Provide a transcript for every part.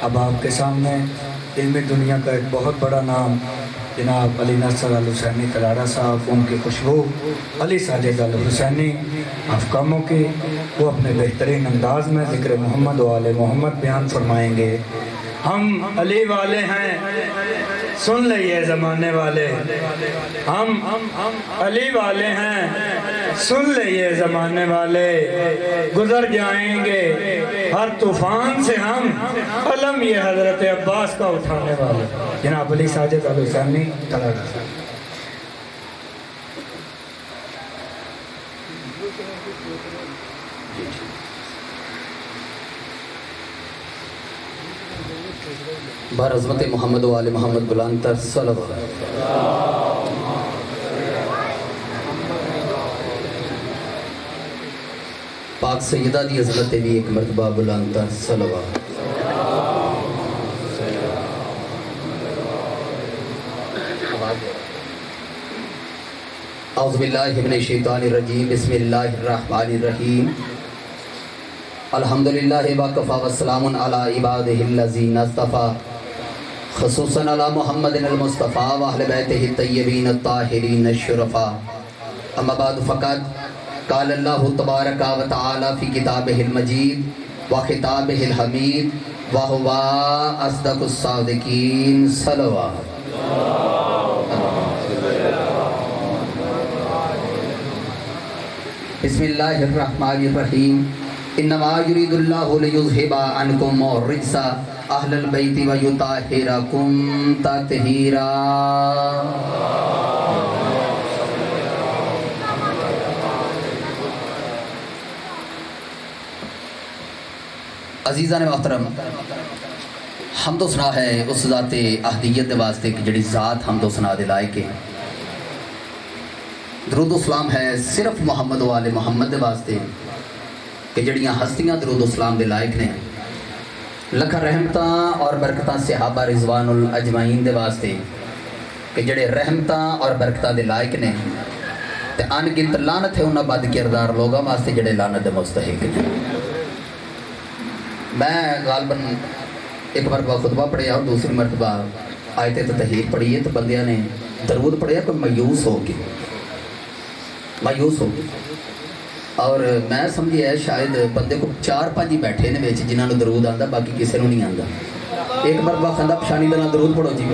اب آپ کے سامنے علمی دنیا کا ایک بہت بڑا نام جناب علی نصر الحسینی کلارا صاحب، ان کی خوشبو علی ساجد الحسینی افکاموں کی، وہ اپنے بہترین انداز میں ذکر محمد و آل محمد بیان فرمائیں گے۔ ہم علی والے ہیں، سن لئیے زمانے والے، ہم علی والے ہیں، سن لئیے زمانے والے، گزر جائیں گے ہر طوفان سے ہم، علم یہ حضرت عباس کا اٹھانے والے۔ جناب علی ساجد الحسینی کلارا صاحب۔ بر عظمت محمد و آل محمد بلند تر صلوات۔ پاک سیدہ دی عظمت بھی ایک مرتبہ بلند تر صلوات۔ اعوذ باللہ من الشیطان الرجیم، بسم اللہ الرحمن الرحیم، الحمدللہ وکفی والسلام علی عبادہ الذین اصطفی، خصوصاً علی محمد المصطفیٰ واہل بیتہ الطیبین الطاہرین الشرفاء، اما بعد فقط قال اللہ تبارک و تعالی فی کتابہ المجید و خطابہ الحمید وہو اصدق الصادقین صلوات۔ بسم اللہ الرحمن الرحیم، انما یرید اللہ لیذھب عنکم الرجس اہل البیت ویطہرکم تطہیرا۔ عزیزان محترم، حمد و ثنا ہے اس ذات احدیت دے واسطے کہ جڑی ذات حمد و ثنا دے لائق ہے۔ درود و سلام ہے صرف محمد و آل محمد دے واسطے کہ جڑیاں ہستیاں درود و سلام دے لائق نے۔ لکھا رحمتاں اور برکتاں صحابہ رضوان الاجمعین دے واسطے کہ جڑے رحمتاں اور برکتاں دے لائق نے، تے ان گنت لعنت ہے انہاں بد کردار لوگاں واسطے جڑے لعنت دے مستحق نے۔ میں غالباً ایک مرتبہ خطبہ پڑھیا اور دوسری مرتبہ آیت تطہیر پڑھی ہے، تو بندیاں نے درود پڑھیا، کوئی مایوس ہو گیا، اور میں سمجھے ہے شاید بندے کو 4-5 ہی بیٹھے نے ویچ جنہاں نے درود آندا، باقی کسے نو نہیں آندا۔ ایک مرتبہ خندہ پشانی دنا درود پڑھو جی۔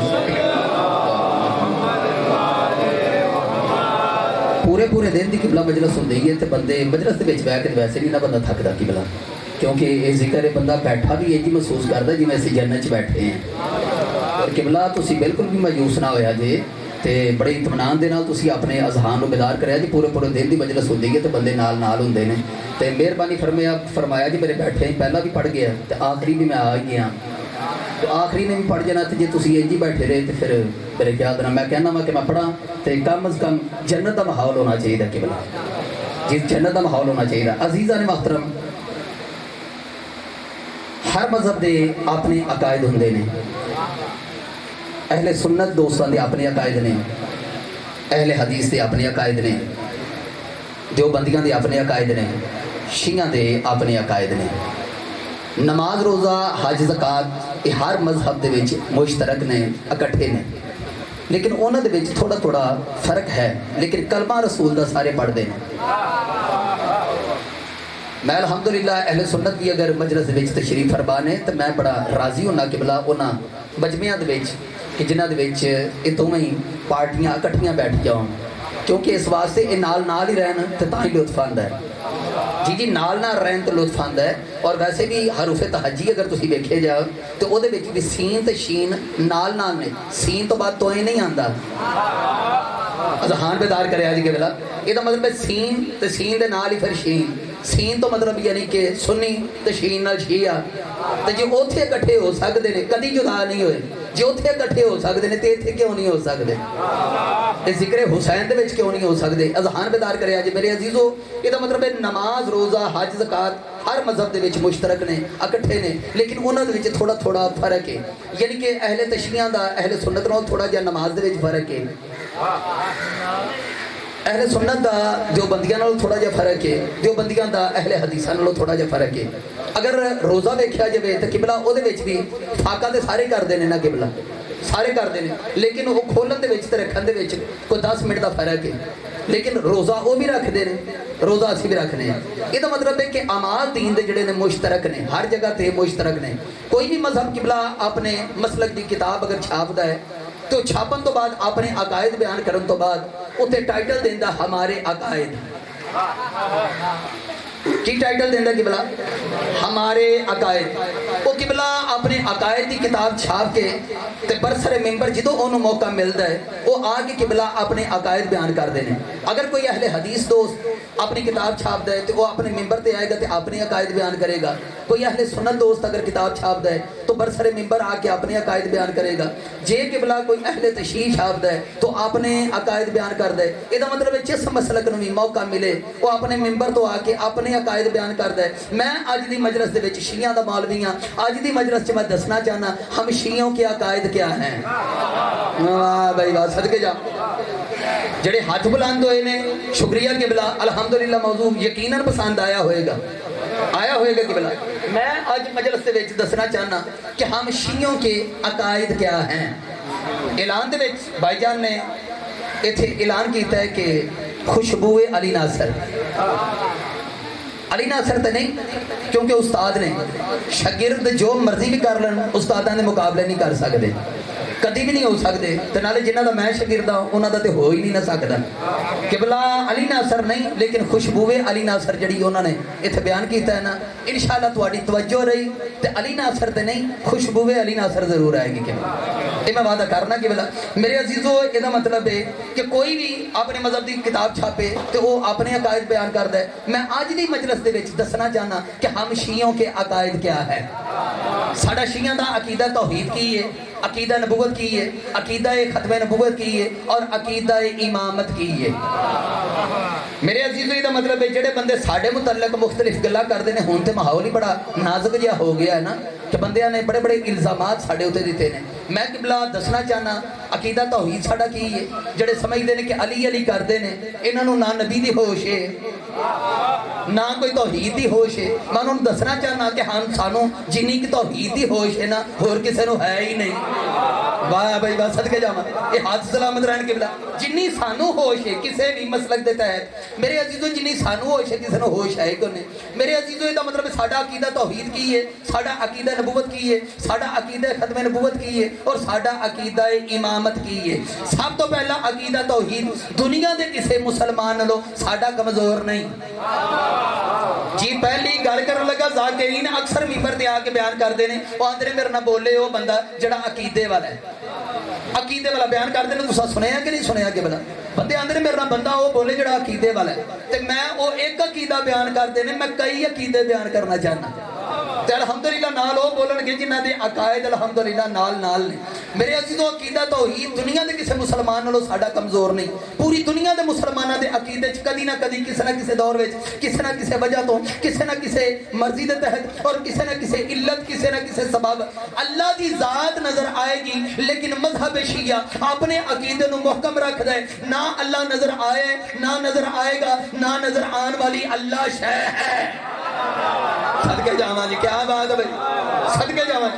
پورے دن دی قبلہ مجلس ہوندی ہے تے بندے مجلس دے وچ بیٹھ کے ویسے نہیں نہ بندہ تھکدا قبلہ، کیونکہ یہ ذکر ہے بندہ بیٹھا بھی یہ جی محسوس کردا جی میں اسی جنت چ بیٹھے ہیں۔ اور قبلہ تسی بالکل بھی مایوس نہ ہویا جی، تے بڑے اطمینان دے نال تسی اپنے اذہان نو بیدار کریا جی، پورے دن دی مجلس ہوندی ہے تے بندے نال ہوندے نے، تے مہربانی فرمایا جی میرے بیٹھے پہلا بھی پڑھ گیا تے آخری بھی میں آ گیا، تو آخری نے بھی پڑھ جانا، تے جی تسی انج ہی بیٹھے رہے تے پھر میرے خیال نال میں کہنا وا کہ میں پڑھاں تے کم از کم جنت دا ماحول ہونا چاہیے قبلہ جی، جنت دا ماحول ہونا چاہیے۔ عزیزان محترم، ہر مذہب دے اپنے عقائد ہوندے نے، اہل سنت دوستان دے اپنے عقائد نے، اہل حدیث دے اپنے عقائد نے، دیوبندیاں دے اپنے عقائد نے، شیعہ دے اپنے عقائد نے۔ نماز روزہ حج زکات یہ ہر مذہب دے وچ مشترک نے، اکٹھے نے، لیکن انہاں دے وچ تھوڑا فرق ہے، لیکن کلمہ رسول دا سارے پڑھ دے ہیں۔ میں الحمدللہ اہل سنت کی اگر مجلس وچ تشریف فرمانے تو میں بڑا راضی ہونا قبلہ انہاں مجمعیاں دے وچ کہ جنہاں دے وچ یہ دونوں ہی پارٹیاں اکٹھیاں بیٹھ جاؤں، کیونکہ اس واسطے یہ نال ہی رہن تو تاں ہی لطف آندا ہے جی نال رہن تو لطف آندا ہے۔ اور ویسے بھی حروف تہجی اگر تسی ویکھے جاؤ تو وہ دے وچ بھی سین تے شین نال نے، سین تو بعد توئیں نہیں آندا، اذہان بیدار کرے آج کے بلا، یہ تو مطلب ہے سین تے سین دے نال ہی پھر شین، سین تو مطلب یعنی کہ سنی تے شین نال شیعہ، تے جے اوتھے اکٹھے ہو سکدے نے کدی جدا نہیں ہوئے، جے اوتھے اکٹھے ہو سکدے نے تے ایتھے کیوں نہیں ہو سکدے، اے ذکر حسین دے وچ کیوں نہیں ہو سکدے؟ اذہان بیدار کرے آج میرے عزیزو، یہ تو مطلب ہے نماز روزہ حج زکات ہر مذہب دے وچ مشترک نے، اکٹھے نے، لیکن انہاں دے وچ تھوڑا فرق ہے، یعنی کہ اہل تشیعہ دا اہل سنت نال تھوڑا جہا نماز دے وچ فرق ہے، اہل سنت دا دیوبندیاں نال تھوڑا جہا فرق ہے، دیوبندیاں دا اہل حدیثاں نال تھوڑا جہا فرق ہے۔ اگر روزہ دیکھا جائے تو قبلہ وہ بھی فاقہ تو سارے کرتے ہیں نا قبلہ سارے کرتے ہیں لیکن وہ کھولن دے وچ تے رکھن دے وچ کوئی 10 منٹ کا فرق ہے لیکن روزہ وہ بھی رکھتے ہیں روزہ اسی بھی رکھنے ہیں یہ تو مطلب ہے کہ اعمال دین دے جڑے نے مشترک نے ہر جگہ تے مشترک نے کوئی بھی مذہب قبلہ اپنے مسلک دی کتاب اگر چھاپدا ہے تو چھاپن تو بعد اپنے عقائد بیان کرن تو بعد اتنے ٹائٹل دیندا ہمارے عقائد کی ٹائٹل دیندا قبلہ ہمارے عقائد وہ قبلہ اپنے عقائد کی کتاب چھاپ کے تے برسر ممبر جدو انہوں موقع ملتا ہے وہ آ کے قبلہ اپنے عقائد بیان کر دینے اگر کوئی اہل حدیث دوست اپنی کتاب چھاپ دے تو وہ اپنے ممبر تے آئے گا تے اپنے عقائد بیان کرے گا کوئی اہل سنت دوست اگر کتاب چھاپ دے تو برسر ممبر آ کے اپنے عقائد بیان کرے گا جے قبلہ کوئی اہل تشیع چھاپ دے تو اپنے عقائد بیان کر دے یہ مطلب ہے جس مسلک نو بھی موقع ملے وہ اپنے ممبر تو آ کے اپنے عقائد بیان کر دے میں آج دی مجلس دے وچ شیعہ دا مولوی ہاں آج دی مجلس میں دسنا چاہنا ہم شیعوں کے عقائد کیا ہیں واہ بھائی واہ صدقے جا جڑے ہاتھ بلند ہوئے نے شکریہ قبلہ الحمدللہ موضوع یقیناً پسند آیا ہوئے گا قبلہ میں آج مجلس دے وچ دسنا چاہنا کہ ہم شیعوں کے عقائد کیا ہیں اعلان دے وچ بھائی جان نے ایتھے اعلان کیتا ہے کہ خوشبو علی ناصر علی ناصر تے نہیں کیونکہ استاد نے شاگرد جو مرضی بھی کر لن استاداں دے مقابلے نہیں کر سکتے کدی بھی نہیں ہو سکتے تے نالے جنہاں دا میں شاگرد ہاں انہاں دا تے ہو ہی نہیں نہ سکدا قبلہ علی ناصر نہیں لیکن خوشبو علی ناصر جڑی انہوں نے ایتھے بیان کیتا ہے نا انشاءاللہ تواڈی توجہ رہی تے علی ناصر تے نہیں خوشبو علی ناصر ضرور آئے گی کہ میں وعدہ کرنا کہ بلا میرے عزیزو یہ مطلب ہے کہ کوئی بھی اپنے مذہب کی کتاب چھاپے تو وہ اپنے عقائد بیان کرتا ہے میں آج دی مجلس دے وچ دسنا چاہنا کہ ہم شیعوں کے عقائد کیا ہے ساڈا شیعہ دا عقیدہ توحید کی ہے عقیدہ نبوت کی ہے عقیدہ ختم نبوت کی ہے اور عقیدہ امامت کی ہے میرے عزیزو یہ مطلب ہے جڑے بندے ساڈے متعلق مختلف گلا کرتے ہیں ہون تے ماحول ہی بڑا نازک جہا ہو گیا ہے نا کہ بندیاں نے بڑے بڑے الزامات ساڈے اوتے دیتے ہیں میں قبلہ دسنا چاہنا عقیدہ توحید ساڈا کی ہے جڑے سمجھدے نے کہ علی علی کردے نے انہاں نوں نہ نبی دی ہوش ہے نہ کوئی توحید دی ہوش ہے میں انہوں دسنا چاہنا کہ ہم سانوں جنی کی توحید دی ہوش ہے نا اور کسے نوں ہے ہی نہیں واہ بھائی واہ صدقے جاواں یہ ہاتھ سلامت رہن قبلہ جنی سانوں ہوش ہے کسے بھی مسلک دے تحت میرے عزیزو جنی سانوں ہوش ہے کسے نوں ہوش ہے کوئی نہیں میرے عزیزو یہ مطلب ساڈا عقیدہ توحید کی ہے ساڈا عقیدہ نبوت کی ہے ساڈا عقیدہ ختم نبوت کی ہے اور ساڈا عقیدہ امامت کی ہے سب تو پہلا عقیدہ توحید دنیا دے کسے مسلمان نالوں ساڈا کمزور نہیں جی پہلی گل کرن لگا ذاکرین اکثر ممبر تے آ کے بیان کردے نے او اندر میرے نال بولے وہ بندہ جڑا عقیدے والا ہے عقیدے والا بیان کردے نے تساں سنیا کہ نہیں سنیا کہ بلا بندے اندر میرے نال بندہ وہ بولے جڑا عقیدے والا ہے تے میں وہ ایک عقیدہ بیان کردے نے میں کئی عقیدے بیان کرنا چاہنا تے الحمدللہ نال وہ بولن گے جنہاں دے عقائد الحمدللہ نال نے میرے عزیزو عقیدہ توحید دنیا دے کسے مسلمان نالوں ساڈا کمزور نہیں پوری دنیا دے مسلماناں دے عقیدے چ کدی نہ کدی کسے نہ کسے دور وچ کسے نہ کسے وجہ تو کسے نہ کسے مرضی دے تحت اور کسے نہ کسے علت کسے نہ کسے سبب اللہ دی ذات نظر آئے گی لیکن مذہب شیعہ اپنے عقیدے نو محکم رکھدا ہے نہ اللہ نظر آئے نہ نظر آئے گا نہ نظر آن والی اللہ شے ہے صدقے جاواں جی کیا بات ہے بھائی صدقے جاواں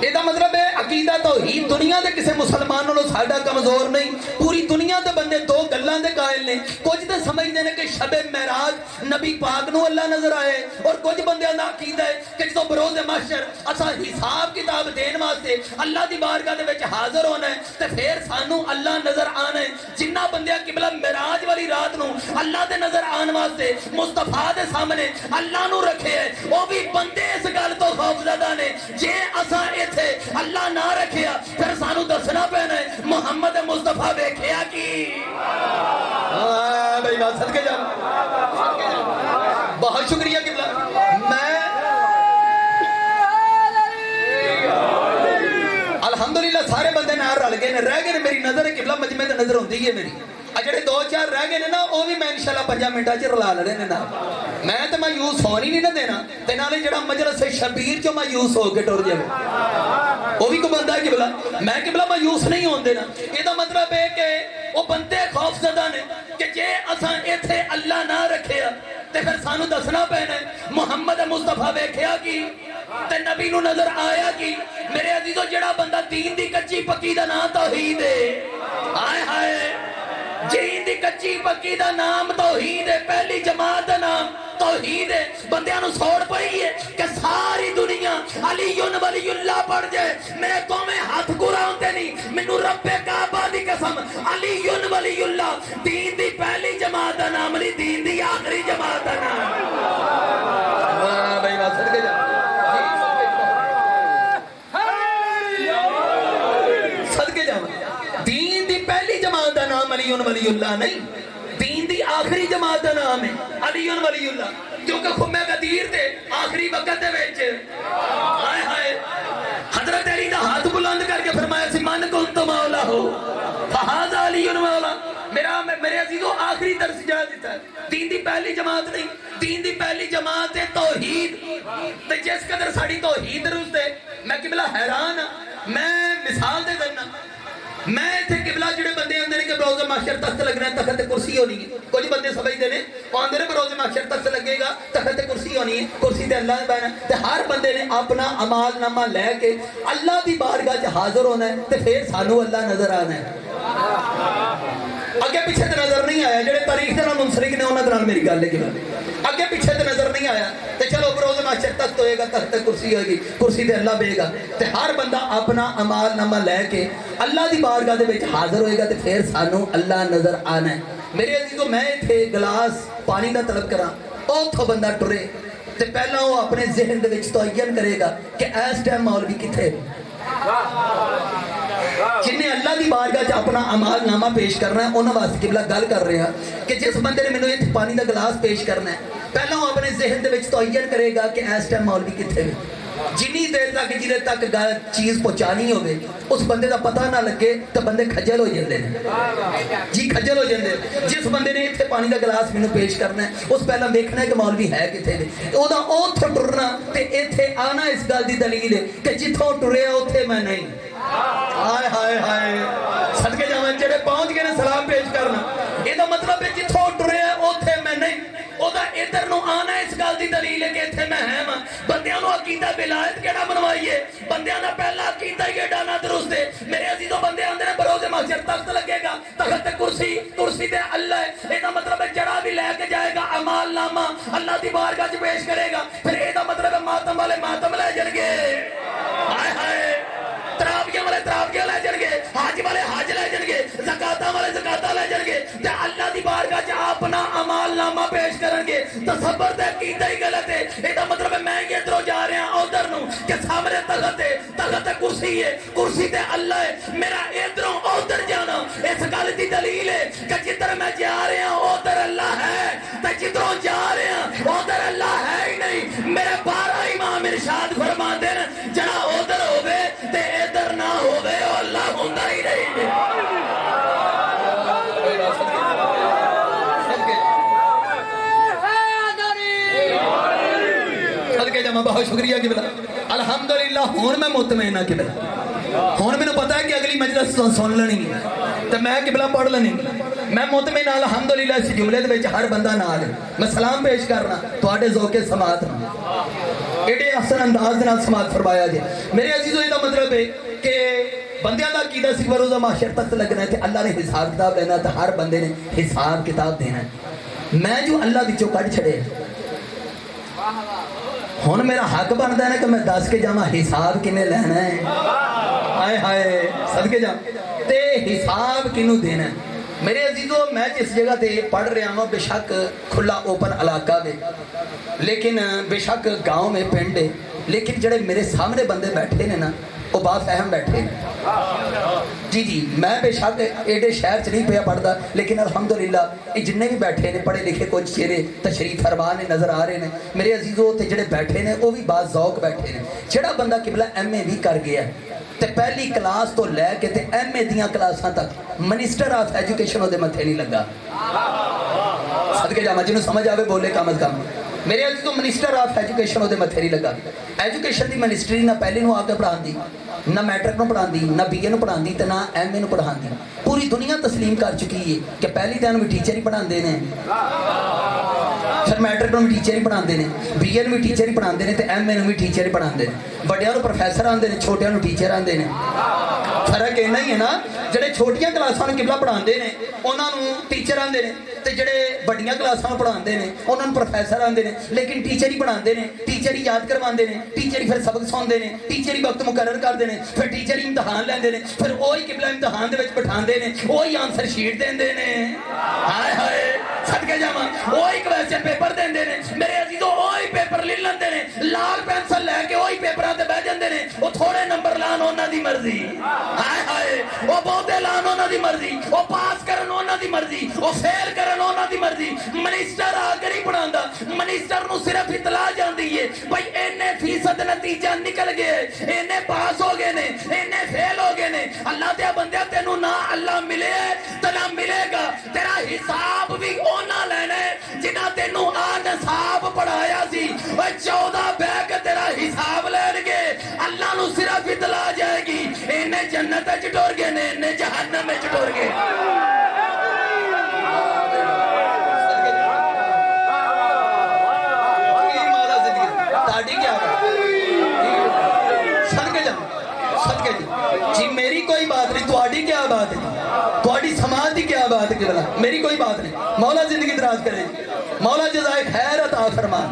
یہ مطلب ہے عقیدہ توحید دنیا دے کسے مسلمانوں نو ساڈا کمزور نہیں پوری دنیا دے بندے دو گلاں دے قائل نے کچھ تے سمجھدے نے کہ شب معراج نبی پاک نو اللہ نظر آئے اور کچھ بندیاں دا عقیدہ ہے کہ جدوں بروز محشر اساں حساب کتاب دین واسطے اللہ دی بارگاہ دے وچ حاضر ہونا ہے تے پھر سانو اللہ نظر آنا ہے جنہ بندیاں قبلہ معراج والی رات نو اللہ دے نظر آن واسطے مصطفیٰ دے سامنے اللہ نو رکھے ہے وہ بھی بندے اس گل تو خوف زدہ نے جے اساں ایتھے اللہ نہ رکھیا پھر سانو دسنا پینا ہے محمد مصطفیٰ ویکھیا کی بھائی بات صدقے جا بہت شکریہ قبلہ میں الحمدللہ سارے بندے نہ رل گئے نے رہ گئے نے میری نظر قبلہ مجمع تے نظر ہوندی ہے میری جڑے دو چار رہ گئے نا وہ بھی میں انشاءاللہ 5 منٹاں چ رلا لڑے نے نا میں تے مایوس ہون ہی نہیں نہ دینا تے نالے جڑا مجلس شبیر چوں مایوس ہو کے ٹر جاوے وہ بھی کو بندہ ہے قبلہ میں قبلہ مایوس نہیں ہون دینا یہ مطلب ہے کہ وہ بندے خوف زدہ نے کہ جے اساں ایتھے اللہ نہ رکھیا تے پھر سانو دسنا پینا ہے محمد مصطفیٰ ویکھیا کی تے نبی نو نظر آیا کی. میرے عزیزو جڑا بندہ دین دی کچی پکی دا نام توحید ہے، ہائے ہائے جین دی کچی پکی دا نام توحید ہے، پہلی جماعت دا نام توحید ہے. بندیاں نو سوڑ پئی ہے کہ ساری دنیا علی ولی اللہ پڑھ جائے، میرے قومیں ہاتھ گورا ہوندے نہیں. مینوں رب کعبہ دی قسم علی ولی اللہ دین دی پہلی جماعت دا نام نہیں، دین دی آخری جماعت دا نام. بھائی بات صدقے جا صدقے جا دین دی پہلی جماعت دا نام علی ولی اللہ نہیں، دین دی آخری جماعت دا نام ہے علی ولی اللہ. کیونکہ خمے غدیر تے آخری وقت دے وچ ہائے ہائے حضرت علی دا ہاتھ بلند کر کے فرمایا سی من کنت مولا ہو فہذا علی مولا. میرے عزیزو آخری درس جا دیتا ہے. دین دی پہلی جماعت نہیں، دین دی پہلی جماعت ہے توحید. تے جس قدر ساڑی توحید درست ہے میں قبلہ حیران ہاں. میں مثال دے دینا، میں تھے قبلہ جڑے بندے اندر کہ بروز محشر تخت لگنا ہے تخت کرسی ہونی ہے. کچھ بندے سمجھتے ہیں وہ اندر بروز محشر تخت لگے گا تخت کرسی ہونی ہے، کرسی تے اللہ بیٹھنا ہے. تے ہر بندے نے اپنا اعمال نامہ لے کے اللہ دی بارگاہ وچ حاضر ہونا ہے تے پھر سانو اللہ نظر آنا ہے. اگے پیچھے تے نظر نہیں آیا، جڑے تاریخ دے نال منسلک نے انہاں دے نال میری گل ہے کہ اگے پیچھے تے نظر نہیں آیا. تے چلو بروز محشر تخت ہوئے گا تخت کرسی ہوئے گی، کرسی تے اللہ بے گا تے ہر بندہ اپنا اعمال نامہ لے کے اللہ دی بارگاہ دے وچ حاضر ہوئے گا تے پھر سانو اللہ نظر آنا ہے. میرے عزیزو میں تھے گلاس پانی دا طلب کراں، اوتھوں بندہ ٹرے تے پہلا وہ اپنے ذہن دے وچ تعین کرے گا کہ اس ٹائم مولوی کتھے. جن نے اللہ دی بارگاہ چ اپنا اعمال نامہ پیش کرنا ہے انہاں واسطے قبلہ گل کر رہے ہیں کہ جس بندے نے مینوں ایتھے پانی دا گلاس پیش کرنا ہے پہلا وہ اپنے ذہن دے وچ تعین کرے گا کہ اس ٹائم مولوی کتھے ہے. جنی دیر تک جدے تک چیز پہنچانی ہوگی اس بندے دا پتہ نہ لگے تو بندے کھجل ہو جاندے ہیں جی، کھجل ہو جاندے. جس بندے نے ایتھے پانی دا گلاس مینوں پیش کرنا ہے اس پہلا ویکھنا ہے کہ مولوی ہے کتھے نے، او دا اوتھوں ٹرنا تے ایتھے آنا اس گل دی دلیل ہے کہ جتھوں ٹریا اوتھے میں نہیں. ہائے ہائے ہائے صدقے جاواں جڑے پہنچ گئے نے سلام پیش کرنا، اے دا مطلب ہے جتھوں ٹریا اوتھے میں نہیں. او دا ادھر نو آنا اس گل دی دلیل ہے کہ ایتھے میں ہاں. بندیاں نو عقیدہ ولایت کیڑا بنوائیے، بندیاں دا پہلا عقیدہ ہی ایڈا نہ درست ہے. میرے عزیزو بندے اندر بروز محشر تخت لگے گا تخت کرسی، کرسی تے اللہ ہے. اے دا مطلب ہے جڑا بھی لے کے جائے گا اعمال نامہ اللہ دی بارگاہ وچ پیش کرے گا. پھر اے دا مطلب ہے ماتم والے ماتم لے جان گے، ہائے ہائے تراویہ والے تراویہ لے جان گے، حج والے حج لے جان گے، زکاتاں والے زکاتاں لے جان گے تے اللہ دی بارگاہ وچ اپنا اعمال نامہ پیش کرن گے. تصور تے عقیدہ ہی غلط ہے. اے دا مطلب ہے میں ادھروں جا رہا ہاں ادھر نو کہ سامنے تخت ہے، تخت کرسی ہے، کرسی تے اللہ ہے. میرا ادھروں ادھر جانا اس گل دی دلیل ہے کہ جدھر میں جا رہا ہوں ادھر اللہ ہے تے جدھروں جا رہا ہوں ادھر اللہ ہے ہی نہیں. میرے 12 امام ارشاد فرماندے نے جڑا ادھر ہوے تے ادھر نہ ہوے اللہ ہوندا ہی نہیں. بہت شکریہ قبلہ الحمدللہ. ہون میں مطمئن ہاں قبلہ، ہون میں پتہ ہے کہ اگلی مجلس سن لینی تو میں قبلہ پڑھ لینی. میں مطمئن الحمدللہ اس جملے دے وچ ہر بندہ نال ہے. میں سلام پیش کرنا تواڈے ذوق سماعت ایڈے احسن انداز نال سماعت فرمایا جی. میرے عزیزو یہ مطلب ہے کہ بندیاں دا عقیدہ سی بروز محشر تخت لگنا ہے تے اللہ نے حساب کتاب لینا تے ہر بندے نے حساب کتاب دینا ہے. میں جو اللہ دی چوں کڈ چھڑے ہن میرا حق بنتا ہے نا کہ میں دس کے جاواں حساب کنے لینا ہے. ہائے ہائے صدقے جا تے حساب کنوں دینا ہے. میرے عزیزو میں جس جگہ تے پڑھ رہا ہوں بے شک کھلا اوپن علاقہ میں، لیکن بے شک گاؤں میں پنڈ ہے، لیکن جڑے میرے سامنے بندے بیٹھے نے نا وہ با فہم بیٹھے ہیں. جی جی میں بے شک ایڈے شہر چ نہیں پیا پڑھتا، لیکن الحمدللہ یہ جن بھی بیٹھے نے پڑھے لکھے کچھ چہرے تشریف فرما نے نظر آ رہے ہیں. میرے عزیزو تے جڑے بیٹھے نے وہ بھی بعض ذوق بیٹھے نے. جڑا بندہ قبلہ ایم اے بھی کر گیا تے پہلی کلاس تو لے کے تے ایم اے دیاں کلاساں تک منسٹر آف ایجوکیشن وہ دے متھے نہیں لگا. صدقے جاواں جنوں سمجھ آوے بولے کم از کم. मेरे अजीजों मिनिस्टर ऑफ एजुकेशन वो मथे नहीं लगा एजुकेशन की मिनिस्ट्री ना पहले नूं आके पढ़ाती ना मैट्रिक नूं पढ़ाती ना BA नूं पढ़ाती तो ना MA नूं पढ़ाती पूरी दुनिया तस्लीम कर चुकी है कि पहली दिन भी टीचर ही पढ़ाते हैं फिर मैट्रिक में भी टीचर ही पढ़ाते हैं BA भी टीचर ही पढ़ाते हैं तो MA भी टीचर ही पढ़ाते हैं बड़िया प्रोफैसर आते हैं छोटिया टीचर आते हैं फर्क इन्ना ही है ना ਜਿਹੜੇ ਛੋਟੀਆਂ ਕਲਾਸਾਂ ਨੂੰ ਕਿਬਲਾ ਪੜਾਉਂਦੇ ਨੇ ਉਹਨਾਂ ਨੂੰ ਟੀਚਰ ਆਂਦੇ ਨੇ ਤੇ ਜਿਹੜੇ ਵੱਡੀਆਂ ਕਲਾਸਾਂ ਨੂੰ ਪੜਾਉਂਦੇ ਨੇ ਉਹਨਾਂ ਨੂੰ ਪ੍ਰੋਫੈਸਰ ਆਂਦੇ ਨੇ ਲੇਕਿਨ ਟੀਚਰ ਹੀ ਪੜਾਉਂਦੇ ਨੇ ਟੀਚਰ ਹੀ ਯਾਦ ਕਰਵਾਉਂਦੇ ਨੇ ਟੀਚਰ ਹੀ ਫਿਰ ਸਬਕ ਸੁਣਾਉਂਦੇ ਨੇ ਟੀਚਰ ਹੀ ਵਕਤ ਮੁਕਰਰ ਕਰਦੇ ਨੇ ਫਿਰ ਟੀਚਰ ਹੀ ਇਮਤਿਹਾਨ ਲੈਂਦੇ ਨੇ ਫਿਰ ਉਹੀ ਕਿਬਲਾ ਇਮਤਿਹਾਨ ਦੇ ਵਿੱਚ ਬਿਠਾਉਂਦੇ ਨੇ ਉਹੀ ਆਨਸਰ ਸ਼ੀਟ ਦਿੰਦੇ ਨੇ ਹਾਏ ਹਾਏ ਸਦਕੇ ਜਾਵਾਂ ਉਹੀ ਕੁਐਸਚਨ ਪੇਪਰ ਦਿੰਦੇ ਨੇ ਮੇਰੇ ਅਜ਼ੀਜ਼ੋ ਉਹੀ ਪੇਪਰ ਲੈ ਲੈਂਦੇ ਨੇ ਲਾਲ ਪੈਨਸਲ ਲੈ ਕੇ ਉਹੀ ਪੇਪਰਾਂ ਤੇ ਬਹਿ ਜਾਂਦੇ ਨੇ ਉਹ ਥੋੜੇ ਨੰਬਰ ਲਾਣ ਉਹਨਾਂ ਦੀ ਮਰਜ਼ੀ ਹਾਏ ਹਾਏ ਉਹ ਬਹੁਤੇ ਲਾਣ ਉਹਨਾਂ ਦੀ ਮਰਜ਼ੀ ਉਹ ਪਾਸ ਕਰਨ ਉਹਨਾਂ ਦੀ ਮਰਜ਼ੀ ਉਹ ਫੇਲ ਕਰਨ ਉਹਨਾਂ ਦੀ ਮਰਜ਼ੀ ਮਿਨਿਸਟਰ ਆ ਕੇ ਨਹੀਂ ਪੜਾਉਂਦਾ ਮਿਨਿਸਟਰ ਨੂੰ ਸਿਰਫ ਇਤਲਾ ਜਾਂਦੀ ਏ ਭਾਈ ਇੰਨੇ ਫੀਸਦ ਨਤੀਜਾ ਨਿਕਲ ਗਏ ਇੰਨੇ ਪਾਸ ਹੋ ਗਏ ਨੇ ਇੰਨੇ ਫੇਲ ਹੋ ਗਏ ਨੇ ਅੱਲਾਹ ਦੇ ਬੰਦਿਆ ਤੈਨੂੰ ਨਾ ਅੱਲਾਹ ਮਿਲੇ ਤੇ ਨਾ ਮਿਲੇਗਾ ਤੇਰਾ ਹਿਸਾਬ ਵੀ ਉਹਨਾਂ ਲੈਣਾ ਜਿਨ੍ਹਾਂ ਤੈਨੂੰ ਆ ਨਸਾਬ ਪੜਾਇਆ ਸੀ ਓਏ 14 ਬੈਗ ਤੇਰਾ ਹਿਸਾਬ ਲੈਣਗੇ ਅੱਲਾਹ ਨੂੰ ਸਿਰਫ ਇਤਲਾ ਜਾਏਗੀ ਇੰਨੇ ਜੰਨਤ ਚ ਟੁਰ ਗਏ ਨੇ ਇੰਨੇ ਜਹੰਨਮ ਵਿੱਚ ਟੁਰ ਗਏ जी मेरी कोई बात नहीं थोड़ी क्या बात है थोड़ी समाज की क्या बात है भला मेरी कोई बात नहीं मौला जिंदगी दराज करे मौला जज़ाए खैर अता फरमान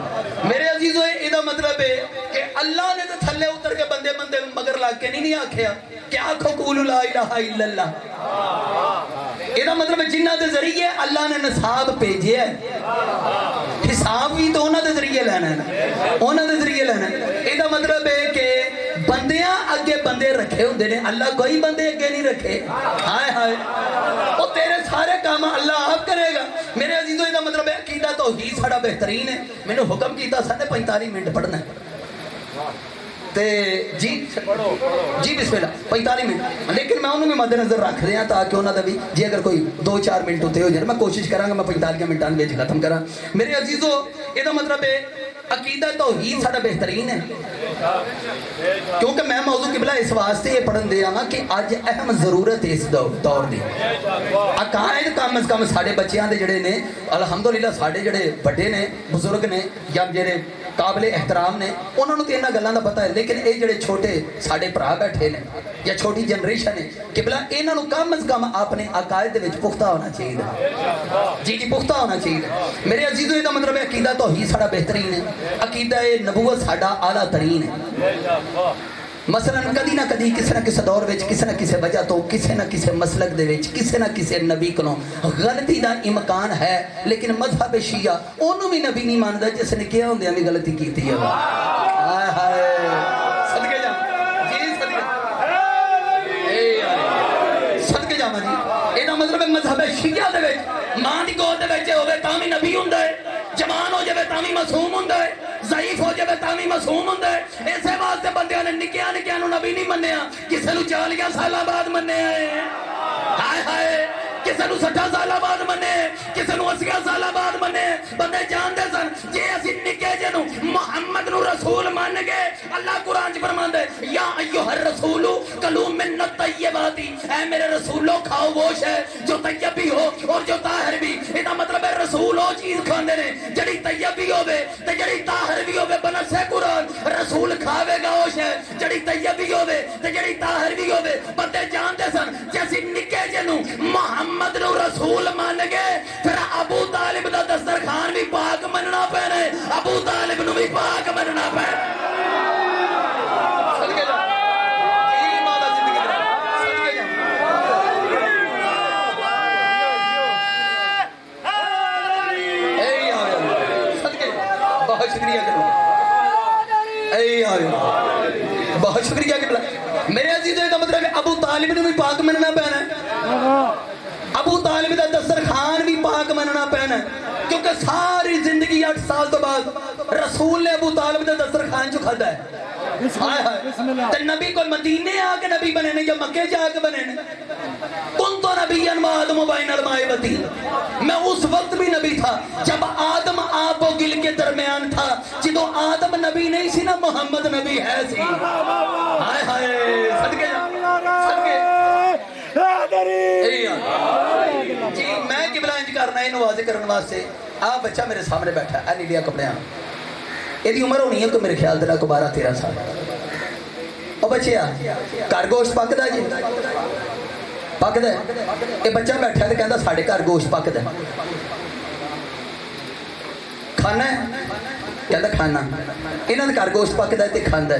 मेरे अजीजों इहदा मतलब है कि अल्लाह ने तो थल्ले उतर के बंदे बंदे मगर ला के नहीं आखिया कि आखो कूलू ला इलाहा इल्लल्लाह इहदा मतलब है जिन्हां दे जरिए अल्लाह ने नसाब भेजे है हिसाब भी तो उन्हां दे जरिए लेना है उन्हां दे जरिए लेना है इहदा मतलब है कि बंदियां अगे बंदे रखे होंदे ने अल्लाह कोई बंदे अगे नहीं रखे हाय हाय ओ तेरे सारे काम अल्लाह आप करेगा मेरे अजीजों इहदा मतलब है अकीदा तौहीद साडा बेहतरीन है मैंने हुक्म कीता साडे 45 मिनट पढ़ना है ते जी जी बिस्मिल्लाह 45 मिनट लेकिन मैं उन्होंने भी मद्देनजर रख रहा ताकि उन्होंने भी जे अगर कोई 2-4 मिनट उत्ते हो जाए मैं कोशिश करांगा मैं 45 मिनटां में खत्म करा मेरे अजीजों इहदा मतलब है अकीदा तौहीद साडा बेहतरीन है क्योंकि मैं मौजू किबला इस वास्ते ये पढ़न दिया वा कि अज अहम जरूरत है इस दौर की अकायद कम अज कम साडे बच्चों के जड़े ने अलहमदुलिल्लाह साडे जड़े बड़े ने बुजुर्ग ने या जेडे काबिले एहतराम ने उन्होंने तो इन्हां गल्लां दा पता है लेकिन ये जड़े छोटे साडे भरा बैठे ने या छोटी जनरेशन है किबला इन्हां नूं कम अज कम अपने अकायद दे विच पुख्ता होना चाहिए जी जी पुख्ता होना चाहिए मेरे अजीजों इहदा मतलब है अकीदा तौहीद साडा बेहतरीन है अकीदा नबूवत साडा आला तरीन है मसलन कदी ना कदी किसी न किसी दौर में किसी न किसी वजह तो किसी न किसी मसलक दे विच किसी न किसी नबी कोलों गलती का इम्कान है लेकिन मजहब शिया ओनू भी नबी नहीं मानता जिसने क्या होंदे भी गलती की है हाय हाय सदके जा जी सदके जावा जी ਇਹਦਾ ਮਤਲਬ ਹੈ ਮਜ਼ਹਬ ਸ਼ੀਆ ਦੇ ਵਿੱਚ ਮਾਂ ਦੀ ਗੋਦ ਦੇ ਵਿੱਚ ਹੋਵੇ ਤਾਂ ਵੀ ਨਬੀ ਹੁੰਦਾ ਹੈ जवान हो जाए तामी मासूम होंदा है ज़ईफ हो जाए तामी मासूम होंदा है इसे वास्ते बंदियां ने निक्कियां निक्कियां नूं नबी नहीं मन्निया किसे नूं 40 साल बाद मन्निया है हाय हाय किसे नूं 60 साल बाद मन्ने किसे नूं 80 साल बाद मन्ने बंदे जानदे सन जे असीं निक्के जे नूं मुहम्मद नूं रसूल मान गए अल्लाह कुरान च फरमांदा है या अय्युहर रसूल कलू मिन तय्यबाती ऐ मेरे रसूलो खाओ वो शै जो तय्यब भी हो और जो ताहिर भी इसदा मतलब है रसूल वो चीज खांदे ने जड़ी तय्यब भी होवे ते जड़ी ताहिर भी होवे बनसे कुरान रसूल खावेगा वो शै जड़ी तय्यब भी होवे ते जड़ी ताहिर भी होवे बंदे जानदे सन जे असीं निक्के जे नूं मुहम्मद नूं रसूल मान गए फिर अबू तालिब दा दस्तरखान भी पाक मनना पैना है अबू तालिब नूं भी पाक मनना पैना बहुत शुक्रिया कि मेरे अजीजों का मतलब है अबू तालिब ने भी पाक मनना पैना है अबू तालिब का दस्तरखान भी पाक मनना पैना है क्योंकि सारी जिंदगी 8 साल तो बाद रसूल ने अबू तालिब का दस्तरखान जो खादा है हाय हाय ते नबी कोई मदीने आके नबी बने ने या मक्के जाके बने ने कुंतु नबिय्यन व आदम बैनल माए वतीन, मैं उस वक्त भी नबी था जब आदम आप और गिल के दरमियान था। जिदो आदम नबी नहीं सी ना मुहम्मद नबी है सी। हाय हाय सदके सदके जी मैं किबला इंज करना इन्हू वाजे करने वास्ते। आ बच्चा मेरे सामने बैठा है नीलिया कपड़िया, ਇਹਦੀ ਉਮਰ ਹੋਣੀ ਹੈ ਕੋਈ ਮੇਰੇ ਖਿਆਲ ਦੇ ਨਾਲ 12-13 ਸਾਲ। ਉਹ ਬੱਚਿਆ ਘਰ ਗੋਸ਼ਤ ਪੱਕਦਾ ਜੀ, ਪੱਕਦਾ। ਇਹ ਬੱਚਾ ਬੈਠਾ ਤੇ ਕਹਿੰਦਾ ਸਾਡੇ ਘਰ ਗੋਸ਼ਤ ਪੱਕਦਾ, ਖਾਣਾ ਕਹਿੰਦਾ ਖਾਣਾ। ਇਹਨਾਂ ਦੇ ਘਰ ਗੋਸ਼ਤ ਪੱਕਦਾ ਤੇ ਖਾਂਦਾ।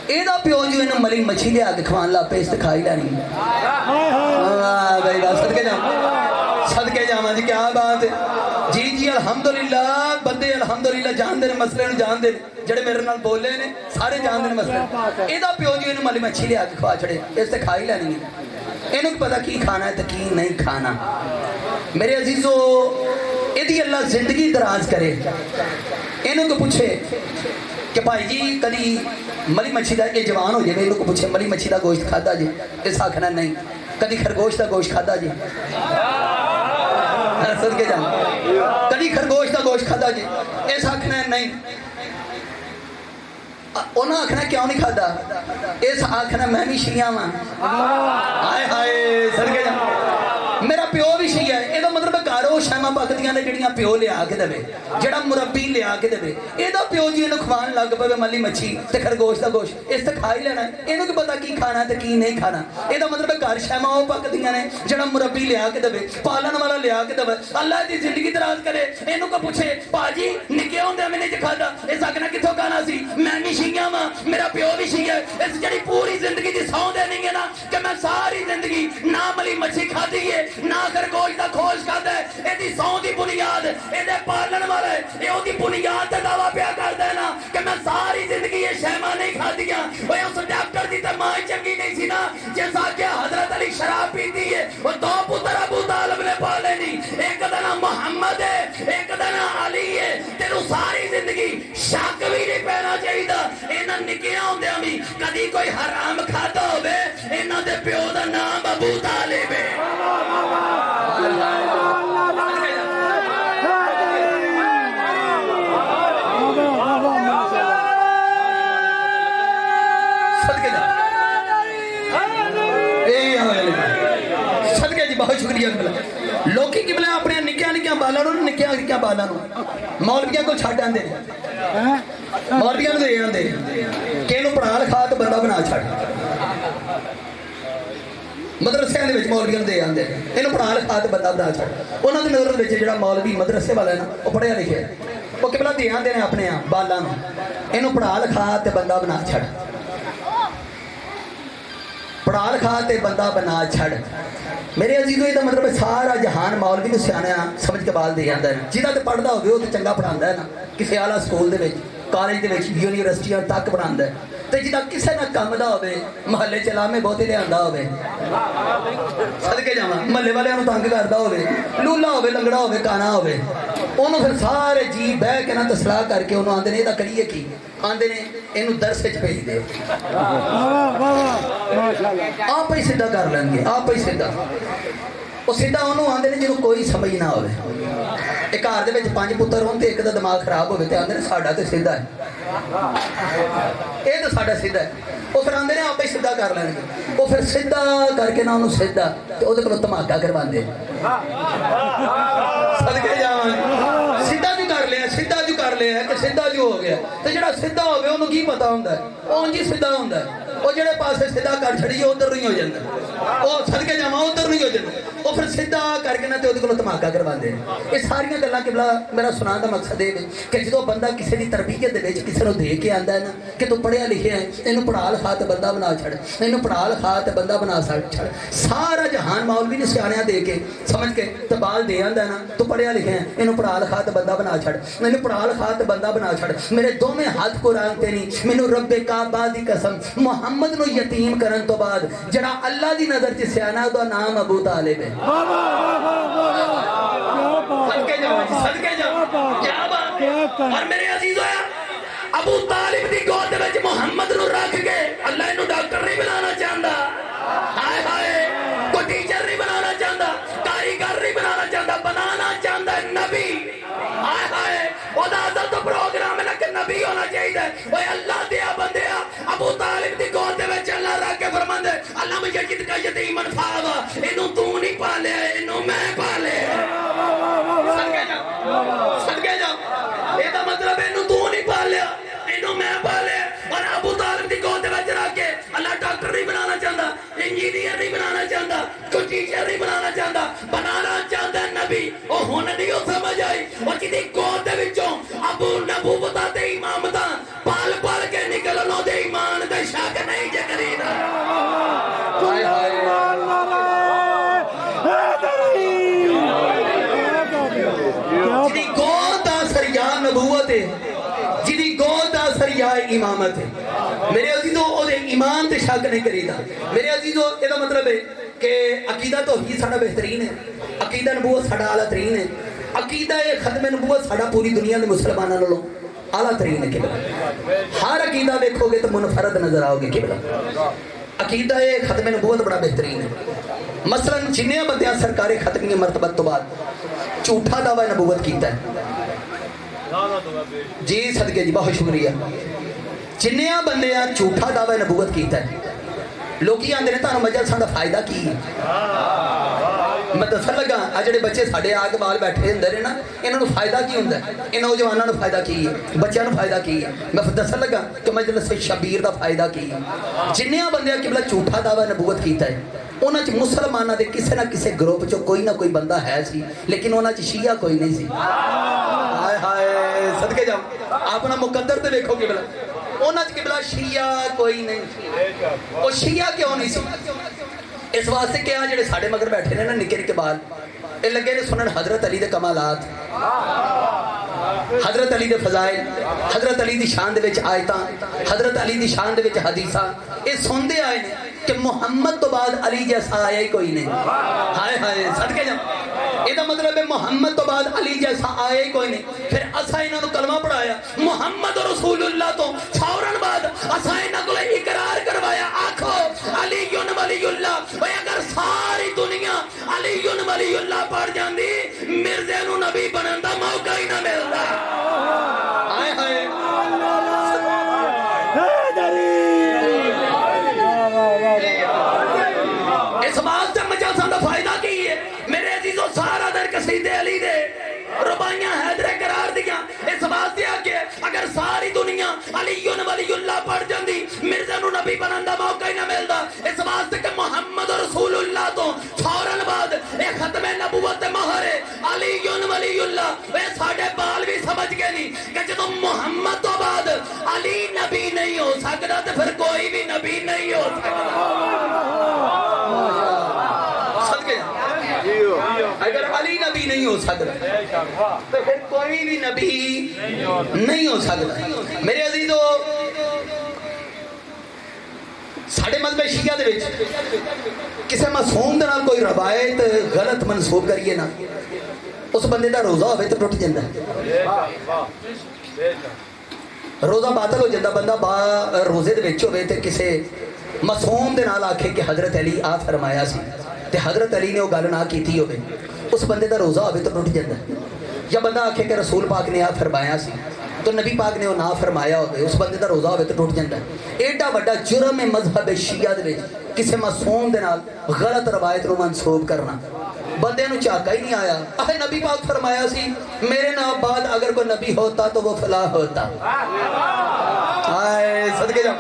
ਇਹਦਾ ਪਿਓ ਜੀ ਇਹਨੂੰ ਮਲੀ ਮੱਛੀ ਲਿਆ ਕੇ ਖਵਾਉਣ ਲੱਗ ਪਏ, ਇਸ ਤੇ ਖਾ ਹੀ ਲੈਣੀ। ਵਾਹ ਬਈ ਵਾਹ, ਸਦਕੇ ਜਾਵਾਂ, ਸਦਕੇ ਜਾਵਾਂ ਜੀ, ਕੀ ਬਾਤ ਹੈ जी जी। अलहमदुलिल्ला बंदे अलहमदुलिल्ला जानते हैं मसले ਨੂੰ जानते हैं, ਜਿਹੜੇ ਮੇਰੇ ਨਾਲ ਬੋਲੇ ਨੇ ਸਾਰੇ ਜਾਣਦੇ ਨੇ ਮਸਲੇ। ਇਹਦਾ ਪਿਓ ਜੀ ਇਹਨੂੰ ਮਲੀ ਮੱਛੀ ਲਿਆ ਕੇ ਖਵਾ ਛੜੇ, ਇਸ ਤੇ ਖਾ ਹੀ ਲੈਣੀ ਹੈ। ਇਹਨੂੰ ਕੀ ਪਤਾ ਕੀ ਖਾਣਾ ਹੈ ਤੇ ਕੀ ਨਹੀਂ ਖਾਣਾ। ਮੇਰੇ ਅਜ਼ੀਜ਼ੋ ਇਹਦੀ ਅੱਲਾ ਜ਼ਿੰਦਗੀ ਦਰਾਜ਼ ਕਰੇ। ਇਹਨੂੰ ਕੋ ਪੁੱਛੇ ਕਿ ਭਾਈ ਜੀ ਕਦੀ ਮਲੀ ਮੱਛੀ ਦਾ, ਇਹ ਜਵਾਨ ਹੋ ਜਾਵੇ, ਇਹਨੂੰ ਕੋ ਪੁੱਛੇ ਮਲੀ ਮੱਛੀ ਦਾ ਗੋਸ਼ਤ ਖਾਦਾ ਜੀ, ਇਸ ਆਖਣਾ ਨਹੀਂ। ਕਦੀ ਖਰਗੋਸ਼ ਦਾ ਗੋਸ਼ਤ ਖਾਦਾ ਜੀ, सदके जा। कदी खरगोश का गोश्त खादा जी, इस आखना नहीं। उन्हें आखना क्यों नहीं खादा, इस आखना मैं भी शिया वा। हाय हाय सदके जा, मेरा प्यो भी शिया है। ਇਹਦਾ ਮਤਲਬ ਘਰ ਉਹ ਸ਼ੈਮਾਂ ਪੱਕਦੀਆਂ ਨੇ ਜਿਹੜੀਆਂ ਪਿਓ ਲਿਆ ਕੇ ਦੇਵੇ, ਜਿਹੜਾ ਮੁਰੱਬੀ ਲਿਆ ਕੇ ਦੇਵੇ। ਇਹਦਾ ਪਿਓ ਜੀ ਇਹਨੂੰ ਖਵਾਉਣ ਲੱਗ ਪਵੇ ਮੱਲੀ ਮੱਛੀ ਤੇ ਖਰਗੋਸ਼ ਦਾ ਗੋਸ਼ਤ, ਇਸ ਤੇ ਖਾ ਹੀ ਲੈਣਾ। ਇਹਨੂੰ ਕੀ ਪਤਾ ਕੀ ਖਾਣਾ ਤੇ ਕੀ ਨਹੀਂ ਖਾਣਾ। ਇਹਦਾ ਮਤਲਬ ਘਰ ਸ਼ੈਮਾਂ ਉਹ ਪੱਕਦੀਆਂ ਨੇ ਜਿਹੜਾ ਮੁਰੱਬੀ ਲਿਆ ਕੇ ਦੇਵੇ, ਪਾਲਣ ਵਾਲਾ ਲਿਆ ਕੇ ਦੇਵੇ। ਅੱਲਾ ਦੀ ਜ਼ਿੰਦਗੀ ਦਰਾਜ਼ ਕਰੇ। ਇਹਨੂੰ ਕੋ ਪੁੱਛੇ ਭਾਜੀ ਨਿੱਕੇ ਹੁੰਦੇ ਮੈਨੇ ਜੇ ਖਾਦਾ, ਇਸ ਆਖਣਾ ਕਿੱਥੋਂ ਖਾਣਾ ਸੀ, ਮੈਂ ਵੀ ਸ਼ੀਆ ਵਾਂ, ਮੇਰਾ ਪਿਓ ਵੀ ਸ਼ੀਆ। ਇਸ ਜਿਹੜੀ ਪੂਰੀ ਜ਼ਿੰਦਗੀ ਦੀ ਸਹੁੰ ਦੇਣੀ ਹੈ ਨਾ ਕਿ ਮੈਂ ਸਾਰੀ ਜ਼ਿੰਦਗੀ ਨਾ ਮਲੀ ਮੱਛੀ ਖਾਦੀ ਹੈ ਨਾ ਖਰਗੋਸ਼ ਦਾ ਖੋਸ਼ ਖਾਦਾ ਹੈ, ਇਹਦੀ ਸਹੁੰ ਦੀ ਬੁਨਿਆਦ ਇਹਦੇ ਪਾਲਣ ਵਾਲਾ ਹੈ। ਇਹ ਉਹਦੀ ਬੁਨਿਆਦ ਤੇ ਦਾਵਾ ਪਿਆ ਕਰਦਾ ਹੈ ਨਾ ਕਿ ਮੈਂ ਸਾਰੀ ਜ਼ਿੰਦਗੀ ਇਹ ਸ਼ੈਮਾਂ ਨਹੀਂ ਖਾਦੀਆਂ। ਓਏ ਉਸ ਡਾਕਟਰ ਦੀ ਤਾਂ ਮਾਂ ਚੰਗੀ ਨਹੀਂ ਸੀ ਨਾ ਜਿਸ ਆਖਿਆ ਹਜ਼ਰਤ ਅਲੀ ਸ਼ਰਾਬ ਪੀਤੀ ਹੈ। ਉਹ ਦੋ ਪੁੱਤਰ ਅਬੂ ਤਾਲਿਬ ਨੇ ਪਾਲੇ ਨਹੀਂ, ਇੱਕ ਦਾ ਨਾਮ ਮੁਹੰਮਦ ਹੈ, ਇੱਕ ਦਾ ਨਾਮ ਅਲੀ ਹੈ। ਤੈਨੂੰ ਸਾਰੀ ਜ਼ਿੰਦਗੀ ਸ਼ੱਕ ਵੀ ਨਹੀਂ ਪੈਣਾ ਚਾਹੀਦਾ ਇਹਨਾਂ ਨਿੱਕਿਆਂ ਹੁੰਦਿਆਂ ਵੀ ਕਦੀ ਕੋਈ ਹਰਾਮ ਖਾਦਾ ਹੋਵੇ। ਇਹਨਾਂ ਦੇ ਪਿਓ ਦਾ ਨਾਮ ਅਬੂ ਤਾਲਿਬ ਹੈ। सदके जी बहुत शुक्रिया। लोग की बला अपने निक्किया निक्किया बालों निक्किया निक्किया बालों मौलविया को छड़ आते, मौलविया दे आते कि पढ़ा लिखा तो बंदा बना छड़। मदरसिया मौलविया दे आते इन पढ़ा लिखा तो बंदा बना छड़। उन्होंने नजर जो मौलवी मदरसे वाला है ना वो पढ़िया लिखे, वो किबला दे आते हैं अपने बालों इन पढ़ा लिखा तो बंदा बना छड़, पढ़ा लिखा ते बंदा बना छड़। मेरे अजीजों का मतलब सारा जहान मौलवी को सियाणा समझ के बाल दे जाता है। जिदा तो पढ़ता हो तो चंगा पढ़ाता है ना, किसी आला स्कूल के कॉलेज के यूनिवर्सिटियां तक पढ़ाता है। तो जिदा किसी ना काम का हो महल्ले च लामे बहुते लिया हो सदके जावा, महल्ले वाले तंग करता हो, लूला हो लंगड़ा हो काना हो, उन्होंने फिर सारे जी बह के ना तो सलाह करके उन्होंने आते ने करिए की आते ने इनू दरस भेज दे, आप ही सीधा कर लेंगे, आप ही सीधा। वो सीधा उन्होंने आते ने जिन्हों कोई समझ ना हो। एक घर के 5 पुत्र हो एक का दिमाग खराब हो आते ने साडा तो सीधा है, ये तो साडा सीधा है। वो फिर आते ने आप ही सीधा कर लेंगे। वो फिर सीधा करके ना उन्होंने सीधा तो वो धमाका करवाते सदके जावां। सीधा जो कर लिया, सीधा जो कर लिया कि सीधा जो हो गया तो जो सीधा हो गया उन्होंने की पता होंगे उंज ही सीधा होंगे। वो जो पासे सीधा कर छड़िए उधर नहीं हो जाता, वो सदके जावां उधर नहीं हो जाता। वो फिर सीधा करके ना तो धमाका करवाते हैं। ये सारिया गल्लां किबला मेरा सुनाने का मकसद ये है कि जो बंदा किसी की तरबीयत किसी को दे के आता है ना कि तू पढ़िया लिखिया है, इन्हू पढ़ा लिखा तो बंदा बना छड़, इन्हू पढ़ा लिखा तो बंदा बना छड़। सारा जहान मौलवी ने सियाणियां दे के समझ के तबाल दे आंदा है ना, तू पढ़िया लिखिया है, इन्हू पढ़ा लिखा तो बंदा बना छड़, इन्हू पढ़ा लिखा तो बंदा बना छड़। मेरे दोवें हाथ कुरान ते नहीं, मैनू रब्बे काबा दी कसम मुहम्मद नू यतीम करन तो बाद जड़ा अल्लाह दी नजर च सियाणा दा नाम अबू तालिब है। सदके जाओ, सदके जाओ, क्या बात है। और मेरे अजीजों अबू तालिब दी गोद विच मुहम्मद नू रख के अल्लाह इनू डॉक्टर नहीं बनाना चाहता। हाय हाय कोई प्रोग्राम है ना कि नबी होना चाहिए। ओए अल्लाह दिया बंदे अबू तालिब दी गोद दे विच अल्लाह रख के फरमांदे अल्लाह मुझे जिद का यतीमन फावा इनू तू नहीं पाले इनू मैं पाले। सदके जा एदा मतलब इनू तू नहीं पालिया इनू मैं पाले। और अबू तालिब दी गोद दे विच रख के अल्लाह डॉक्टर नहीं बनाना चाहता, इंजीनियर नहीं बनाना चाहता, कोई टीचर नहीं बनाना चाहता, बनाना चाहता नबी। ओ हुन नहीं ओ समझ आई और जिदी गोद दे विचों अबू नबूवत ते इमामतां पाल पाल के निकलनो दे ईमान दा शक नहीं जे करीदा। हाय हाय जिदी गोद दा सरिया नबूवत है, जिदी गोद दा सरिया इमामत है। मेरे अजीजों ओदे ईमान ते शक नहीं करीदा। मेरे अजीजों एदा मतलब है कि अकीदा तो ही साडा बेहतरीन है, अकीदा नबूवत साडा आला तरीन है, अकीदा ये खत्म नबूवत साडा पूरी दुनिया के मुसलमानों नालों आला तरीन है। किबला हर अकीदा देखोगे तो मुनफरद नजर आओगे। किबला अकीदा ये खत्म नबूवत बड़ा बेहतरीन है। मसलन जिन्ने बंदे सरकारी खत्म की मरतबत तो बाद झूठा दावा नबूवत कीता है जी, सदके जी बहुत शुक्रिया। जिन्ने बंदे झूठा दावा नबूवत कीता है लोग आते हैं तुहानू मजहब साडा फायदा की है। मैं दसन लगा आ जिहड़े बच्चे साडे आग वाल बैठे हुंदे ने ना इन्हां फायदा की हुंदा है, इन नौजवानों को फायदा की है, बच्चों को फायदा की है। मैं दसन लगा कि मजलिस शबीर का फायदा की है। जिन्ने बंदे किबला झूठा दावा नबूवत कीता है उन्हां च मुसलमानां दे किसी ना किसी ग्रुप चो कोई ना कोई बंदा है सी, लेकिन उन्हां च शिया कोई नहीं सी। हाय हाय सदके जाओ अपना मुकद्दर ते देखो किबला उन्हां च किबला शिया कोई नहीं। वो शिया क्यों नहीं सी? इस वास्ते क्या जेडे साडे मगर बैठे ने ना निके निके बाल ये लगे ने सुनन हजरत अली दे कमालात, हजरत अली दे फजाइल, हजरत अली दी शान दे विच आयतां, हजरत अली दी शान दे विच हदीसां ये सुनते आए ने कि मुहम्मद तो बाद अली जैसा आया ही कोई नहीं। हाय हाय सदके जा ਇਹਦਾ मतलब है मुहम्मद तो बाद अली जैसा आया ही कोई नहीं। फिर असा इन्होंने कलमा पढ़ाया मुहम्मद रसूलुल्लाह तो फौरन बाद असा इन्हों को इकरार करवाया आखो अलीयुन वलीयुल्लाह। भाई अगर सारी दुनिया अलीयुन वलीयुल्लाह पढ़ जाती मिर्जे नूं नबी बनन दा मौका ही ना मिलता। हाय हाय इस बात से मजासा का फायदा की है मेरे अजीजों। सारा दर कसीदे अली दे रुबाइयां हैदरे करार दिया इस वास्ते आके अगर सारी दुनिया अलीयुन वलीयुल्लाह पढ़ जाती मिर्जा नूं नबी बनन दा मौका ही ना मिलता। इस वास्ते कि मुहम्मद रसूलुल्लाह तो फौरन बाद ये खत्म नबूवत ते महर है अलीयुन वलीयुल्लाह। वे साडे बाल भी समझ गए नहीं कि जदों मुहम्मद तो बाद अली नबी नहीं हो सकता तो फिर कोई भी नबी नहीं हो सकता। अगर अली नबी नहीं हो सकता तो फिर कोई भी नबी नहीं हो सकता। मेरे अजीजों साडे मजहब शिया दे विच किसी मासूम दे नाल कोई रवायत गलत मनसूब करिए ना उस बंदे दा रोजा होवे तो टुट जांदा, रोजा बातल हो जाता। बंदा रोजे दे विच होवे ते किसी मासूम दे नाल आखे कि हजरत अली आ फरमाया सी ते हजरत अली ने वो गल ना की होवे उस बंदे का रोजा होवे तो टुट जाता। या बंदा आखे कि रसूल पाक ने आ फरमाया सी तो नबी पाक ने वो ना फरमाया होवे उस बंदे का रोजा होवे तो टुट जाता। एडा बड़ा जुर्म है मजहब शिया दे विच किसी मासूम दे नाल गलत रवायत नूं मनसूब करना। बंदे नूं झाका ही नहीं आया अहे नबी पाक फरमाया सी मेरे नाम बाद अगर कोई नबी होता तो वो फलाह होता। हाय सदके जा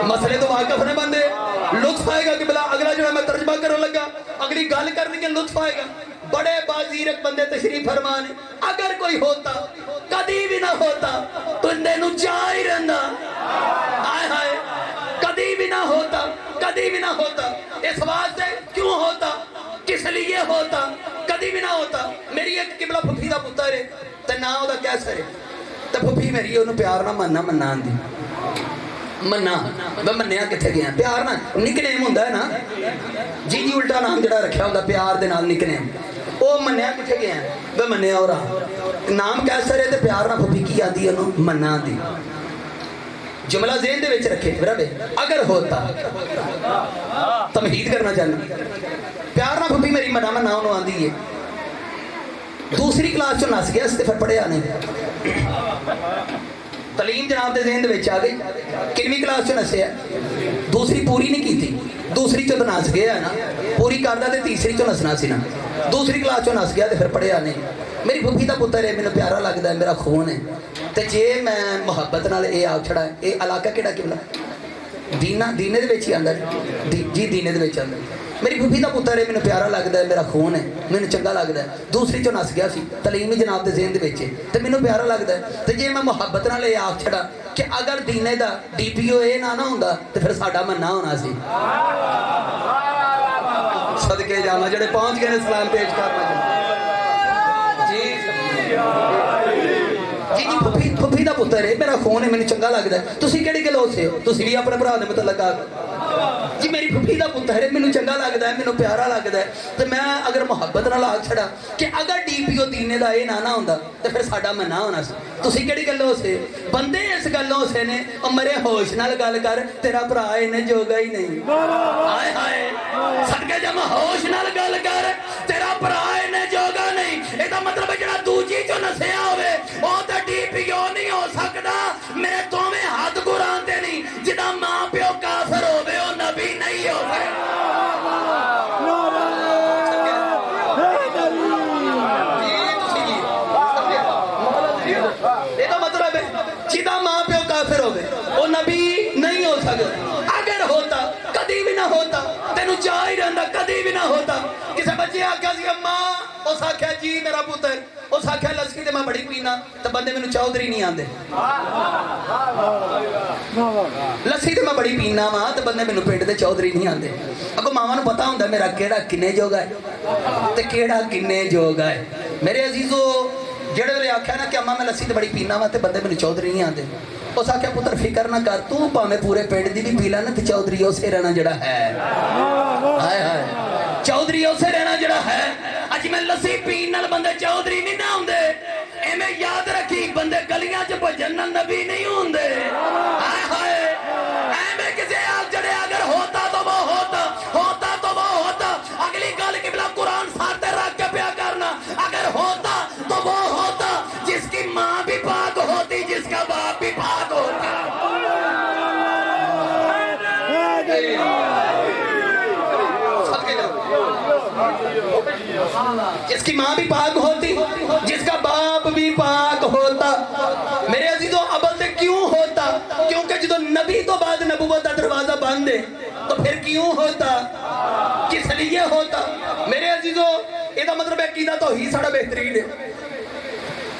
मसले तो वाकिफ ने बंदे लुत्फ आएगा कि भला अगला जो मैं तर्जमा करने लगा अगली गल करने के लुत्फ आएगा। बड़े बाजीरक बंदे तशरीफ फरमान अगर कोई होता कदी भी ना होता बंदे नूं जा ही रहंदा। हाय हाय कदी भी ना होता कदी भी ना होता। इस वास्ते क्यों होता किस लिए होता कदी भी ना होता। मेरी एक किबला फुफी दा पुत्तर है ते ना ओदा कैसर है ते फुफी मेरी ओनू प्यार ना मन्ना मन्ना आंदी मन्ना मैं मन्निया किथे गया प्यार ना निकनेम हुंदा है ना जी जी उल्टा नाम जड़ा रखा हुंदा प्यार दे नाल निकनेम ओ मन्निया किथे गया मैं मन्निया और नाम कैसर है ते प्यार ना फुफी की आंदी ओनू मन्ना आंदी। जुमला ज़हन दे विच रखे बराबर अगर होता तमहीद करना चाहना प्यार ना फुफी मेरी मना मना ओनू आंदी है दूसरी क्लास चो नस गया तो फिर पढ़िया नहीं। तलीम जनाब के ज़हन विच आ गई। किनवीं क्लास चो नसिया? दूसरी पूरी नहीं की थी, दूसरी चो तो नस गया ना, पूरी करता तो तीसरी चो नसना सी ना, दूसरी क्लास चो नस गया तो फिर पढ़िया नहीं। मेरी फुफी का पुत्र है, मैंने प्यारा लगता है, मेरा खून है। तो जे मैं मुहब्बत नाल ये आख छड़ा, ये इलाका किहड़ा किबला? दीना, दीने दे विच ही आंदा जी, दीने दे विच आंदा। मेरी फुफी का पुत्र है, मैंने प्यारा लगता है, मेरा खून है, मैंने चंगा लगता है। दूसरी चो नस गया सी, तलीम ही जनाब के ज़हन दे विच है, तो मैंने प्यारा लगता है। तो जे मैं मुहब्बत नाल ये आख छड़ा कि अगर दीने का DPO ये ना होंदा तो फिर साडा मन्ना होना सी। सदके जावां जेड़े पहुंच गए ने सलाम पेश करना जी जी जी। फुफी फुफी का पुत्र है, मेरा खून है, मैंने चंगा लगता है। तुसीं किहड़ी गलों से हो? तुसीं भी अपने भरा दे मतलब आ जी। मेरी फुफी का पुत्र है, मैंने चंगा लगता है, मैंने प्यारा लगता है। तो मैं अगर मुहब्बत नाल आख छड़ा कि अगर DPO दीने का ये ना होंदा तो फिर साडा मन्ना होना सी। तुसीं किहड़ी गलों से? बंदे इस गलों से ने ओ मरे होश नाल गल कर, तेरा भरा इन्हें जोगा ही नहीं। हाय हाय सदके जम होश नाल गल कर, तेरा भरा इन्हें जोगा नहीं। ਇਹਦਾ मतलब ਜਿਹੜਾ ਦੂਜੀ ਚੋਂ ਨਸਿਆ ਹੋਵੇ ਉਹ ਤਾਂ DPO ਨਹੀਂ ਹੋ ਸਕਦਾ। ਮੇਰੇ ਦੋਵੇਂ ਹੱਥ ਕੁਰਾਨ ਤੇ ਨਹੀਂ, ਜਿਹਦਾ ਮਾਂ ਪਿਓ ਕਾਫਰ ਹੋਵੇ ਉਹ ਨਬੀ ਨਹੀਂ ਹੋ ਸਕਦਾ। ਇਹਦਾ मतलब है ਜਿਹਦਾ ਮਾਂ ਪਿਓ ਕਾਫਰ ਹੋਵੇ ਉਹ ਨਬੀ नहीं हो सकता। अगर होता कभी भी ना होता, तेनू चाह ही रहता कभी भी ना होता। किसी बच्चे आख्या सी अम्मा, उस आख्या जी मेरा पुत्र, उस आख्या लस्सी ते मैं बड़ी पीना, तो बंदे मैनू चौधरी नहीं आंदे। लस्सी ते मैं बड़ी पीना वा तो बंदे मैनू पिंड दे चौधरी नहीं आंदे। अगो मावां नू पता हुंदा मेरा केड़ा किन्ने जोगा है ते केड़ा किन्ने जोगा है। मेरे अजीजो जेड़े वेले आख्या ना कि अम्मा मैं लस्सी ते बड़ी पीना वा ते बंदे मैनू चौधरी नहीं आंदे, उस आख्या पुत्र फिकर ना कर, तू भावें पूरे पिंड दी भी पी लै ना ते चौधरी उसे रहना जड़ा है। हाय हाय चौधरी उसे रहना जड़ा है। अज मैं लस्सी पीन नाल बंदे चौधरी नहीं ना हुंदे। एवें याद रखी, बंदे गलियां च भजन नाल नबी नहीं हुंदे। हाय हाय एवें किसे आख जड़े अगर होता तो वो होता, होता तो वो होता। अगली गल किबला कुरान साथ रख के प्या करना, अगर होता तो वो होता। जिसकी माँ भी पाक होती, जिसका बाप भी पाक होता। जिसकी माँ भी पाक होती, जिसका बाप भी पाक होता। मेरे अजीजों अबल ते क्यों होता? क्योंकि जो नबी तो बाद नबूवत का दरवाजा बंद है, तो फिर क्यों होता? किस लिए होता? मेरे अजीजों ਇਹਦਾ मतलब है अकीदा तो ही साड़ा बेहतरीन है,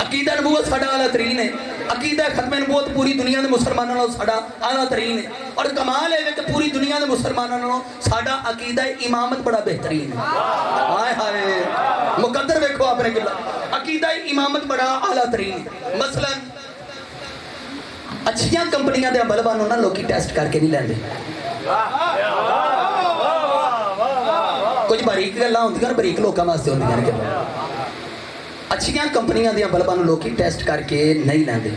अकीदा नबूवत साड़ा आला तरीन है, अकीदा खत्म नबूवत पूरी दुनिया के मुसलमानों नालों साड़ा आला तरीन है। और कमाल है कि पूरी दुनिया के मुसलमानों नालों साड़ा अकीदा इमामत बड़ा बेहतरीन है। हाय हाय मुकद्दर देखो आपने किबला, अकीदा इमामत बड़ा आला तरीन है। मसलन अच्छियां कंपनियां दे बलवानों ना लोग टेस्ट करके नहीं लेंदे। कुछ बारीक गल्लां होंदियां, बारीक लोगों वास्ते होंदियां ने। अच्छियां कंपनियां दे बलवानों लोग टेस्ट करके नहीं लेंदे।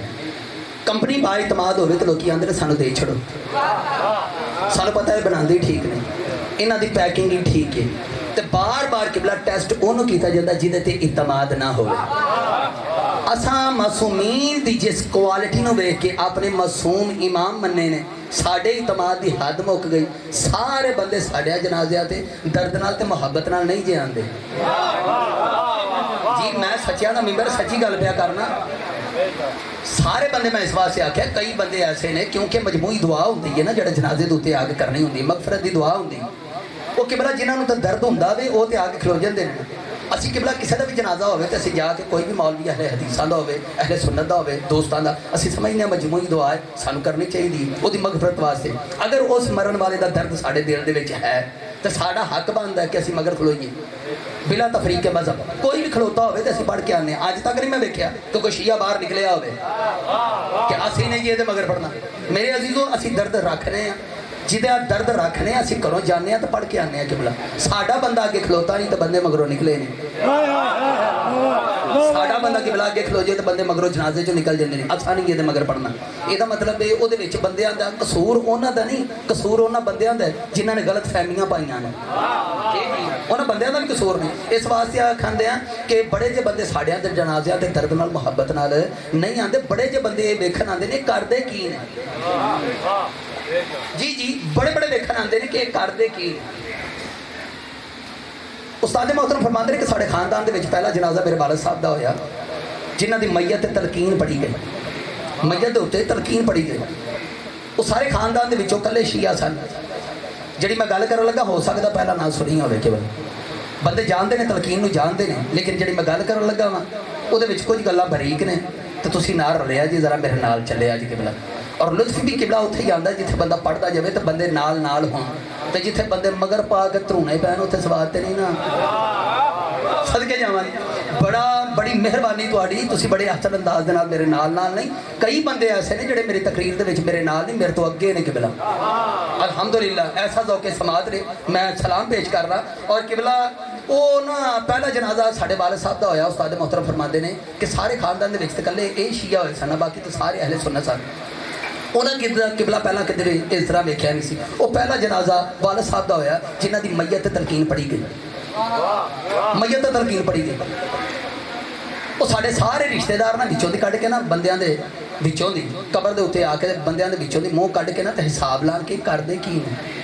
कंपनी बाइतमाद होवे तो लोग आंदे सानू दे छड़ो, सानू पता है बनांदे ठीक ने, इन्हां दी पैकिंग ही ठीक है। तो बार बार किबला टेस्ट उन्होंने किया जाता जिहदे ते इतमाद ना होवे। असा मासूमीन दी जिस क्वालिटी नूं वेख के अपने मासूम इमाम मन्ने ने, साडे इतमाद दी हद मुक गई। सारे बंदे साडे जनाज़ियां ते दर्द नाल ते मुहब्बत नाल नहीं जे आंदे जी। मैं सच्चियां दा मिंबर सच्ची गल पिया करना। सारे बंदे मैं इस वास्ते आख्या, कई बंदे ऐसे ने क्योंकि मजमूई दुआ होंदी है ना जेड़ा जनाजे दे उत्ते आके करनी होंदी, मगफरत दी दुआ होंदी। वो किबला जिन्होंने तो दर्द होंदा वे वो ते आके खलो जांदे ने। असी किबला किसी का भी जनाजा होवे ते असी जाके कोई भी मौलवी अहले हदीसां दा होवे, अहले सुन्नत दा होवे, दोस्तां दा, असी समझने मजमूई दुआ है सानू करनी चाहिए ओदी मगफरत वास्ते। अगर उस मरण वाले दा दर्द साडे दिल दे विच है तो साडा हक बनदा है कि असी मगर खलोईए बिला तफरीक के मजहब। कोई भी खलोता होवे तो असी पढ़ के आने। अज तक नहीं मैं वेख्या तो कोई शिया बाहर निकलिया होवे कि असी नहीं ये मगर पढ़ना। मेरे अजीजों असी दर्द रखने हैं, जिदा दर्द रखने असी घरों जाने तो पढ़ के आने। किबला साडा बंदा अगे खलोता नहीं तो बंदे मगरों निकले नहीं। ਸਾਡਾ ਬੰਦਾ ਕਿਬਲਾ ਅੱਗੇ ਖਲੋ ਜੇ ਤੇ ਬੰਦੇ ਮਗਰੋਂ ਜਨਾਜ਼ੇ ਚੋਂ ਨਿਕਲ ਜਾਂਦੇ ਨੇ। ਅੱਛਾ ਨਹੀਂ ਇਹਦੇ ਮਗਰ ਪੜਨਾ। ਇਹਦਾ ਮਤਲਬ ਇਹ ਉਹਦੇ ਵਿੱਚ ਬੰਦਿਆਂ ਦਾ ਕਸੂਰ ਉਹਨਾਂ ਦਾ ਨਹੀਂ, ਕਸੂਰ ਉਹਨਾਂ ਬੰਦਿਆਂ ਦਾ ਜਿਨ੍ਹਾਂ ਨੇ ਗਲਤ ਫਹਿਮੀਆਂ ਪਾਈਆਂ ਨੇ। ਉਹਨਾਂ ਬੰਦਿਆਂ ਦਾ ਵੀ ਕਸੂਰ ਨਹੀਂ। ਇਸ ਵਾਸਤੇ ਆਖਾਂਦੇ ਆ ਕਿ ਬੜੇ ਜੇ ਬੰਦੇ ਸਾਡਿਆਂ ਦੇ ਜਨਾਜ਼ਿਆਂ ਤੇ ਦਰਦ ਨਾਲ ਮੁਹੱਬਤ ਨਾਲ ਨਹੀਂ ਆਉਂਦੇ। ਬੜੇ ਜੇ ਬੰਦੇ ਇਹ ਵੇਖਣ ਆਉਂਦੇ ਨੇ ਕਰਦੇ ਕੀ ਨੇ। ਜੀ ਜੀ ਬੜੇ ਬੜੇ ਵੇਖਣ ਆਉਂਦੇ ਨੇ ਕਿ ਇਹ ਕਰਦੇ ਕੀ। ਉਸਤਾਦ ਮੁਹਤਰਮ ਫਰਮਾਉਂਦੇ ਨੇ ਕਿ ਸਾਡੇ ਖਾਨਦਾਨ ਦੇ ਵਿੱਚ ਪਹਿਲਾ ਜਨਾਜ਼ਾ ਮੇਰੇ ਵਾਲਿਦ ਸਾਹਿਬ ਦਾ ਹੋਇਆ, ਜਿਨ੍ਹਾਂ ਦੀ ਮਈਅਤ ਤੇ ਤਲਕੀਨ ਪੜੀ ਗਈ। ਮਈਅਤ ਦੇ ਉੱਤੇ ਤਲਕੀਨ ਪੜੀ ਗਈ। ਉਹ ਸਾਰੇ ਖਾਨਦਾਨ ਦੇ ਵਿੱਚੋਂ ਇਕੱਲੇ ਸ਼ੀਆ ਸਨ। ਜਿਹੜੀ ਮੈਂ ਗੱਲ ਕਰਨ ਲੱਗਾ ਹੋ ਸਕਦਾ ਪਹਿਲਾਂ ਨਾ ਸੁਣੀ ਹੋਵੇ। ਕੇਵਲ ਬੰਦੇ ਜਾਣਦੇ ਨੇ ਤਲਕੀਨ ਨੂੰ ਜਾਣਦੇ ਨੇ, ਲੇਕਿਨ ਜਿਹੜੀ ਮੈਂ ਗੱਲ ਕਰਨ ਲੱਗਾ ਵਾਂ ਉਹਦੇ ਵਿੱਚ ਕੁਝ ਗੱਲਾਂ ਬਰੀਕ ਨੇ ਤੇ ਤੁਸੀਂ ਨਾਲ ਰਲਿਆ ਜੀ, ਜ਼ਰਾ ਮੇਰੇ ਨਾਲ ਚੱਲਿਆ ਜੀ ਕਿਬਲਾ। ਔਰ ਲੁਤਫ ਵੀ ਕਿਬਲਾ ਉੱਥੇ ਹੀ ਆਉਂਦਾ ਜਿੱਥੇ ਬੰਦਾ ਪੜ੍ਹਦਾ ਜਾਵੇ ਤੇ ਬੰਦੇ ਨਾਲ ਨਾਲ ਹੋਣ, ਤੇ ਜਿੱਥੇ ਬੰਦੇ ਮਗਰ ਪਾ ਕੇ ਧਰੂਣੇ ਪੈਣ ਉੱਥੇ ਸਵਾਦ ਤੇ ਨਹੀਂ ਨਾ। ਸਦਕੇ ਜਾਵਾਂ ਬੜੀ ਮਿਹਰਬਾਨੀ ਤੁਹਾਡੀ, ਤੁਸੀਂ ਬੜੇ ਅਸਲ ਅੰਦਾਜ਼ ਦੇ ਨਾਲ ਮੇਰੇ ਨਾਲ ਨਹੀਂ। ਕਈ ਬੰਦੇ ਐਸੇ ਨੇ ਜਿਹੜੇ ਮੇਰੀ ਤਕਰੀਰ ਦੇ ਵਿੱਚ ਮੇਰੇ ਨਾਲ ਨਹੀਂ, ਮੇਰੇ ਤੋਂ ਅੱਗੇ ਨੇ ਕਿਬਲਾ। ਅਲਹਮਦੁਲਿਲਾ ਐਸਾ ਜ਼ੌਕੇ ਸਮਾਤ ਨੇ। ਮੈਂ ਸਲਾਮ ਪੇਸ਼ ਕਰ ਰਹਾ। ਔਰ ਕਿਬਲਾ ਉਹ ਨਾ ਪਹਿਲਾ ਜਨਾਜ਼ਾ ਸਾਡੇ ਵਾਲਿਦ ਸਾਹਿਬ ਦਾ ਹੋਇਆ। ਉਸਤਾਦ ਮੁਹਤਰਮ ਫਰਮਾਉਂਦੇ ਨੇ ਕਿ ਸਾਰੇ ਖਾਨਦਾਨ ਦੇ ਵਿੱਚ ਤੇ ਇਕੱਲੇ ਇਹ ਸ਼ੀਆ ਹੋਏ ਸਨ, ਬਾਕੀ ਤਾਂ ਸਾਰੇ ਅਹਲੇ ਸੁन्नत ਸਨ। ਉਹਨਾਂ ਕਿਬਲਾ ਪਹਿਲਾਂ ਕਿਤੇ ਇਸ ਤਰ੍ਹਾਂ ਵੇਖਿਆ ਨਹੀਂ ਸੀ। ਉਹ ਪਹਿਲਾ ਜਨਾਜ਼ਾ ਵਾਲਿਦ ਸਾਹਿਬ ਦਾ ਹੋਇਆ ਜਿਨ੍ਹਾਂ ਦੀ ਮਈਅਤ ਤੇ ਤਲਕੀਨ ਪੜੀ ਗਈ। ਮਈਅਤ ਤੇ ਤਲਕੀਨ ਪੜੀ ਗਈ। ਉਹ ਸਾਡੇ ਸਾਰੇ ਰਿਸ਼ਤੇਦਾਰ ਨਾ ਵਿੱਚੋਂ ਦੀ ਕੱਢ ਕੇ ਨਾ ਬੰਦਿਆਂ ਦੇ ਵਿੱਚੋਂ ਦੀ ਕਬਰ ਦੇ ਉੱਤੇ ਆ ਕੇ ਬੰਦਿਆਂ ਦੇ ਵਿੱਚੋਂ ਦੀ ਮੂੰਹ ਕੱਢ ਕੇ ਨਾ ਤੇ ਹਿਸਾਬ ਲਾ ਕੇ ਕਰਦੇ ਕੀ ਨੇ।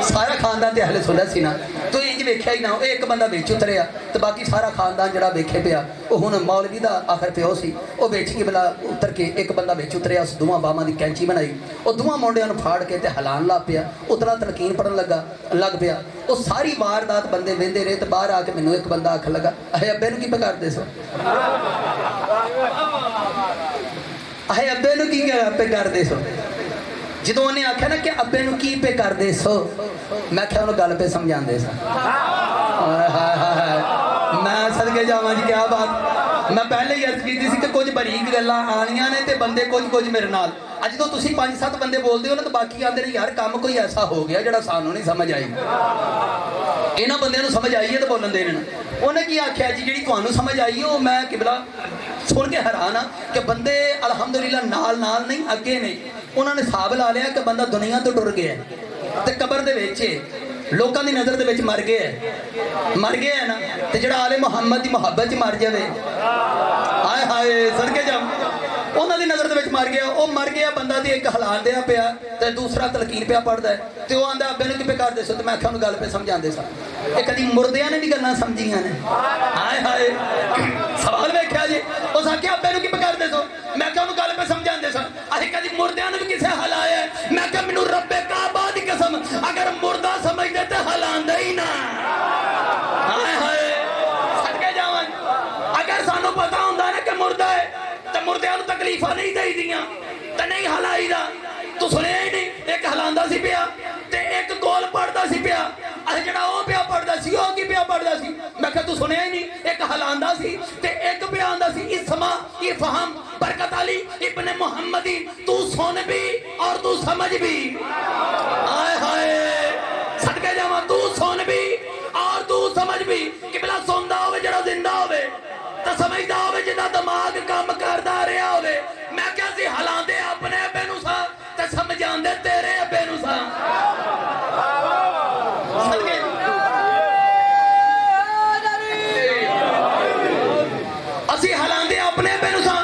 ਸਾਰਾ ਖਾਨਦਾਨ ਤੇ ਅਹਲੇ ਸੁन्नत ਸੀ ਨਾ, ਤੂੰ ਇੰਜ ਵੇਖਿਆ ਹੀ ਨਾ। ਉਹ ਇੱਕ ਬੰਦਾ ਵਿੱਚ ਉਤਰਿਆ ਤੇ ਬਾਕੀ ਸਾਰਾ ਖਾਨਦਾਨ ਜਿਹੜਾ ਵੇਖੇ ਪਿਆ। ਉਹ ਹੁਣ ਮੌਲਵੀ ਦਾ ਆਖਰ ਪਿਓ ਸੀ, ਉਹ ਵੇਚ ਕੇ ਬਲਾ ਉਤਰ ਕੇ ਇੱਕ ਬੰਦਾ ਵਿੱਚ ਉਤਰਿਆ। ਉਸ ਦੋਵਾਂ ਬਾਹਾਂ ਦੀ ਕੈਂਚੀ ਬਣਾਈ, ਉਹ ਦੋਵਾਂ ਮੁੰਡਿਆਂ ਨੂੰ ਫਾੜ ਕੇ ਤੇ ਹਲਾਨ ਲਾ ਪਿਆ। ਉਤਲਾ ਤਲਕੀਨ ਪੜਨ ਲੱਗ ਪਿਆ। ਉਹ ਸਾਰੀ ਵਾਰਦਾਤ ਬੰਦੇ ਵੇਂਦੇ ਰਹੇ ਤੇ ਬਾਹਰ ਆ ਕੇ ਮੈਨੂੰ ਇੱਕ ਬੰਦਾ ਆਖਣ ਲੱਗਾ, ਅਹੇ ਅੱਬੇ ਨੂੰ ਕੀ ਪਕਾਰਦੇ ਸੋ? ਅਹੇ ਅੱਬੇ ਨੂੰ ਕੀ ਪੇ ਕਰਦੇ ਸੋ? ਜਦੋਂ ਉਹਨੇ ਆਖਿਆ ਨਾ ਕਿ ਅੱਬੇ ਨੂੰ ਕੀ ਪੇ ਕਰਦੇ ਸੋ, ਮੈਂ ਕਿਹਾ ਉਹਨੂੰ ਗੱਲ ਪੇ ਸਮਝਾਉਂਦੇ ਸਾਂ। ਮੈਂ ਸਦਕੇ ਜਾਵਾਂ ਜੀ, ਕਿਆ ਬਾਤ। ਮੈਂ ਪਹਿਲੇ ਹੀ ਅਰਜ਼ ਕੀਤੀ ਸੀ ਕਿ ਕੁਝ ਬਰੀਕ ਗੱਲਾਂ ਆਣੀਆਂ ਨੇ ਤੇ ਬੰਦੇ ਕੁਝ ਮੇਰੇ ਨਾਲ। ਅੱਜ ਜਦੋਂ ਤੁਸੀਂ 5-7 ਬੰਦੇ ਬੋਲਦੇ ਹੋ ਨਾ ਤਾਂ ਬਾਕੀ ਆਉਂਦੇ ਨੇ ਯਾਰ ਕੰਮ ਕੋਈ ਐਸਾ ਹੋ ਗਿਆ ਜਿਹੜਾ ਸਾਨੂੰ ਨਹੀਂ ਸਮਝ ਆਈ। ਇਹਨਾਂ ਬੰਦਿਆਂ ਨੂੰ ਸਮਝ ਆਈ ਹੈ ਤਾਂ ਬੋਲਣ ਦੇਣ। ਉਹਨੇ ਕੀ ਆਖਿਆ ਜੀ, ਜਿਹੜੀ ਤੁਹਾਨੂੰ ਸਮਝ ਆਈ ਉਹ ਮੈਂ ਕਿਬਲਾ ਸੁਣ ਕੇ ਹੈਰਾਨ ਆ ਕਿ ਬੰਦੇ ਅਲਹਮਦੁਲਿਲਾ ਨਾਲ ਨਹੀਂ ਅੱਗੇ ਨੇ। ਉਹਨਾਂ ਨੇ ਹਿਸਾਬ ਲਾ ਲਿਆ ਕਿ ਬੰਦਾ ਦੁਨੀਆ ਤੋਂ ਟੁਰ ਗਿਆ ਤੇ ਕਬਰ ਦੇ ਵਿੱਚ ਲੋਕਾਂ ਦੀ ਨਜ਼ਰ ਦੇ ਵਿੱਚ ਮਰ ਗਿਆ ਨਾ। ਤੇ ਜਿਹੜਾ ਆਲੇ ਮੁਹੰਮਦ ਦੀ ਮੁਹੱਬਤ 'ਚ ਮਰ ਜਾਵੇ, ਹਾਏ ਹਾਏ ਸਦਕੇ ਜਾ, ਉਹਨਾਂ ਦੀ ਨਜ਼ਰ ਦੇ ਵਿੱਚ ਮਰ ਗਿਆ। ਉਹ ਮਰ ਗਿਆ ਬੰਦਾ ਦੀ ਇੱਕ ਹਲਾਨ ਦਿਆ ਪਿਆ ਤੇ ਦੂਸਰਾ ਤਲਕੀਨ ਪਿਆ ਪੜਦਾ ਤੇ ਉਹ ਆਂਦਾ ਅੱਬੇ ਨੂੰ ਕਿਵੇਂ ਕਰਦੇ ਸੋ? ਤੇ ਮੈਂ ਆਖਿਆ ਉਹਨੂੰ ਗੱਲ ਪੇ ਸਮਝਾਉਂਦੇ ਸਾਂ। ਇਹ ਕਦੀ ਮੁਰਦਿਆਂ ਨੇ ਵੀ ਗੱਲਾਂ ਸਮਝੀਆਂ ਨੇ। ਹਾਏ ਹਾਏ ਸਵਾਲ ਵੇਖਿਆ ਜੀ। ਉਸ ਆਖਿਆ ਅੱਬੇ ਨੂੰ ਕਿਵੇਂ ਕਰਦੇ ਸੋ? ਮੈਂ ਕਿਹਾ ਉਹਨੂੰ ਗੱਲ ਪੇ ਸਮਝਾਉਂਦੇ ਸਾਂ। ਅਸੀਂ ਕਦੀ ਮੁਰਦਿਆਂ ਨੂੰ ਵੀ ਕਿਸੇ ਹਲਾਇਆ? ਮੈਂ ਕਿਹਾ ਮੈਨੂੰ ਰੱਬੇ ਕਾਬਾ ਦੀ ਕਸਮ, ਅਗਰ ਮੁਰਦਾ ਸਮਝਦੇ ਤੇ ਹਲਾਉਂਦੇ ਹੀ ਨਾ। ਹਾਏ ਹਾਏ ਸਦਕੇ ਜਾਵਾਂ, ਅਗਰ ਸਾਨੂੰ ਪਤਾ ਹੁੰਦਾ ਨਾ ਕਿ ਮੁਰਦਾ ਹੈ ਤੇ ਮੁਰਦਿਆਂ ਨੂੰ ਤਕਲੀਫਾਂ ਨਹੀਂ ਦੇਈਦੀਆਂ ਤੇ ਨਹੀਂ ਹਲਾਈਦਾ। ਤੂੰ ਸੁਣਿਆ ਹੀ ਨਹੀਂ, ਇੱਕ ਹਲਾਉਂਦਾ ਸੀ ਪਿਆ ਤੇ ਇੱਕ ਗੋਲ ਪੜਦਾ ਸੀ ਪਿਆ। ਅਹ ਜਿਹੜਾ ਉਹ ਪਿਆ ਪੜਦਾ ਸੀ ਉਹ ਕੀ ਪਿਆ ਪੜਦਾ ਸੀ? ਮੈਂ ਕਿਹਾ ਤੂੰ ਸੁਣਿਆ ਹੀ ਨਹੀਂ, ਇੱਕ ਹਲਾਉਂਦਾ ਸੀ ਤੇ ਇੱਕ ਪਿਆ ਆਂਦਾ ਸੀ ਇਸਮਾ ਇਫਹਮ ਬਰਕਤ ਅਲੀ ਇਬਨ ਮੁਹम्मदी, तू सुन भी और तू समझ भी। आए हाय सदके जावा, तू सुन भी और तू समझ भी। किबला सुनदा होवे जेड़ा जिंदा होवे ते समझदा होवे जिदा दिमाग काम करदा रहा होवे। मैं क्या सी हलांदे अपने अब्बे नूं सा ते समझांदे तेरे अब्बे नूं सा। सदके असी हलांदे अपने अब्बे नूं सा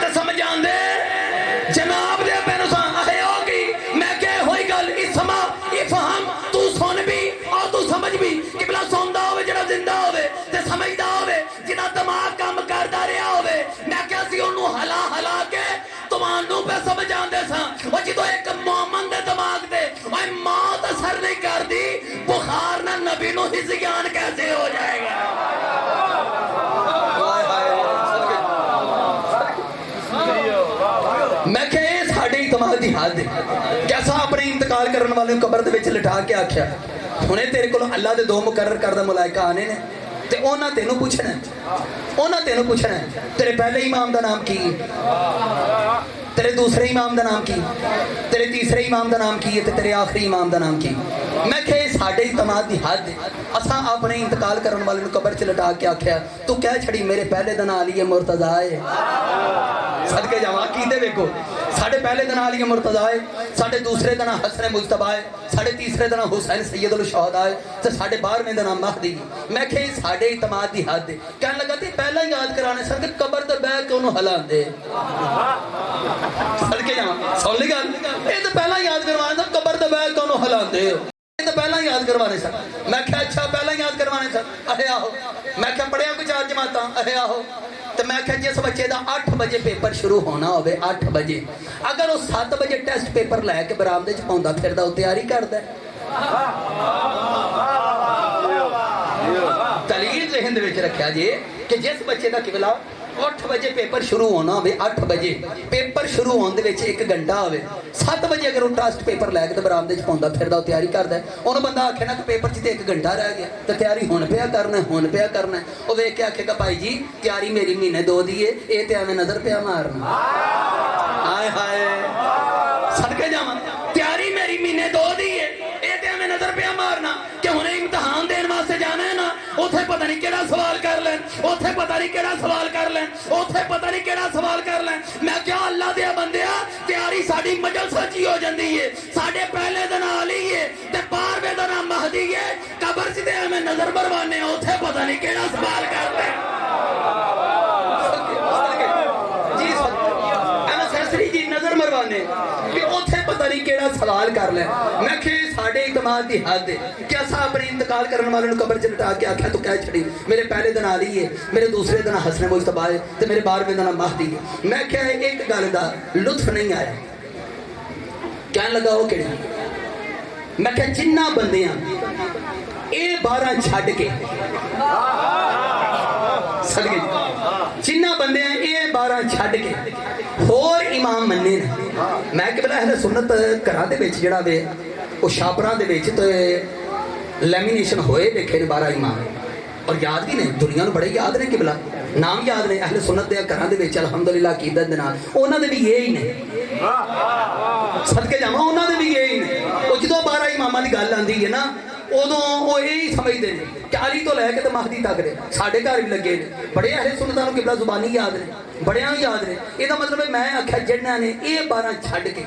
ते समझांदे जनाब दे अब्बे नूं सा। अहे ओ की मैं क्या होई गल इस्मा इफहम, तू सुन भी और तू समझ भी। किबला सुनदा होवे जेड़ा जिंदा होवे ते समझदा होवे जिदा दिमाग काम करदा रहा होवे। मैं क्या सी ओनू हला के तुहानू पे समझांदे सां। ओ जदों एक मोमन दे दिमाग ते ओए मौत असर नहीं करदी, बुखार ना नबी नू हिज़यान कैसे हो जाएगा? मैं क्या ये साडे दिमाग दी हद है। कैसा अपने इंतकाल करने वाले कबर दे विच लिटा के आख्या हुणे तेरे कोल अल्लाह दे 2 मुकर्रर करदा मलाइका आने ने ते ओना तेनू पुछना तेरे पहले इमाम दा नाम की, तेरे दूसरे इमाम दा नाम की, तेरे तीसरे इमाम दा नाम की है ते तेरे आखिरी इमाम दा नाम की। मैं क्या साडे दिमाग दी हद है। असा अपने इंतकाल करने वाले कबर च लटा के आख्या तू कह छड़ी मेरे पहले दिन आली है मुर्तजा है सदके जावा कीते देखो साढ़े पहले दिन आली है मुर्तजा है साढ़े दूसरे दिन हसन मुजतबा है साढ़े तीसरे दिन हुसैन सैयदुल शुहदा है तो साढ़े 12वें दिन महदी मैं कहे साढ़े इतमाद दी हद कहने लगा ते पहला ही याद कराने सर कबर ते बैठ के उन्होंने हिलांदे सदके जावा सुन ली गल ये तो पहला याद करवाने सर कबर ते बैठ के उन्होंने हिलांदे तो पहला याद करवाने सर मैं क्या अच्छा पहला याद करवाने सर अहे आहो मैं क्या पढ़िया कोई 4 जमाता अहे आहो तो मैं क्या जिस बच्चे का 8 बजे पेपर शुरू होना हो 8 बजे अगर वो 7 बजे टेस्ट पेपर लैके बरामदे च पाउंदा फिरदा वो तैयारी करदा दलील ज़हन दे विच रखिया जी कि जिस बच्चे का किबला 8 बजे पेपर शुरू होना हो 8 बजे पेपर शुरू होने दे 1 घंटा हो 7 बजे अगर वो टेस्ट पेपर लैके तो बरामदे च पाउंदा फिरदा वो तैयारी करदा उन्होंने बंदा आखे ना कि पेपर च 1 घंटा रह गया तो तैयारी हुण पिया करना वो वेख के आखेगा भाई जी तैयारी मेरी महीने 2 दी है ये तो एवें नजर पिया मारना हाय हाय सदके जावां तैयारी मेरी महीने 2 दी है ये तो एवें नजर पिया मारना कि हुणे इम्तिहान देने वास्ते जाना है ना उथे पता नहीं केड़ा सवाल कर लें उथे पता नहीं केड़ा सवाल कर लें उथे पता नहीं केड़ा सवाल कर लें मैं क्या अल्लाह दे बंदिया तैयारी साडी मजलिस च ही हो जाती है साडे पहले दिन आली है ते 12वें दिन महदी है कबर च ते एवें नजर मरवाने उथे पता नहीं केड़ा सवाल कर लें जी एवें सैसरी जी नजर मरवाने कि उथे पता नहीं केड़ा सवाल कर लें मैं कि साडे इतमाद दी हद है कि असा अपने इंतकाल करने वाले नु कबर च लटा के आख्या तू कह छड़ी मेरे पहले दिन आली है मेरे दूसरे दिन हसन मुजतबा है ते मेरे 12वें दिन महदी है मैं क्या एक गल दा लुत्फ नहीं आया कहने लगा वो केड़ी मैं क्या जिन्ना बंदियां ए 12 छड्ड के सदके जिन्ना बंदियां ए 12 छड्ड के होर इमाम मन्ने ने मैं कहला अहले सुन्नत घरां दे विच जिहड़ा वे वो छापरां दे विच ते लैमीनेशन होए देखे ने 12 इमाम और याद भी ने दुनिया नूं बड़े याद ने किबला नाम याद ने अहले सुन्नत दे घरां दे विच अल्हम्दुलिल्लाह अकीदत दे नाल उन्हां दे भी यही ने सदके जावां उन्हां दे भी यही ने ओ जदों 12 इमामां दी गल आंदी है ना उदों वो यही समझते हैं कि अली तो लैके तो महदी तक ने साढ़े घर भी लगे ने बड़े अहले सुन्नतां नूं किबला जुबानी याद ने बड़ियां याद ने ਇਹਦਾ मतलब मैं आख्या जिन्हां ने ये 12 छड्ड के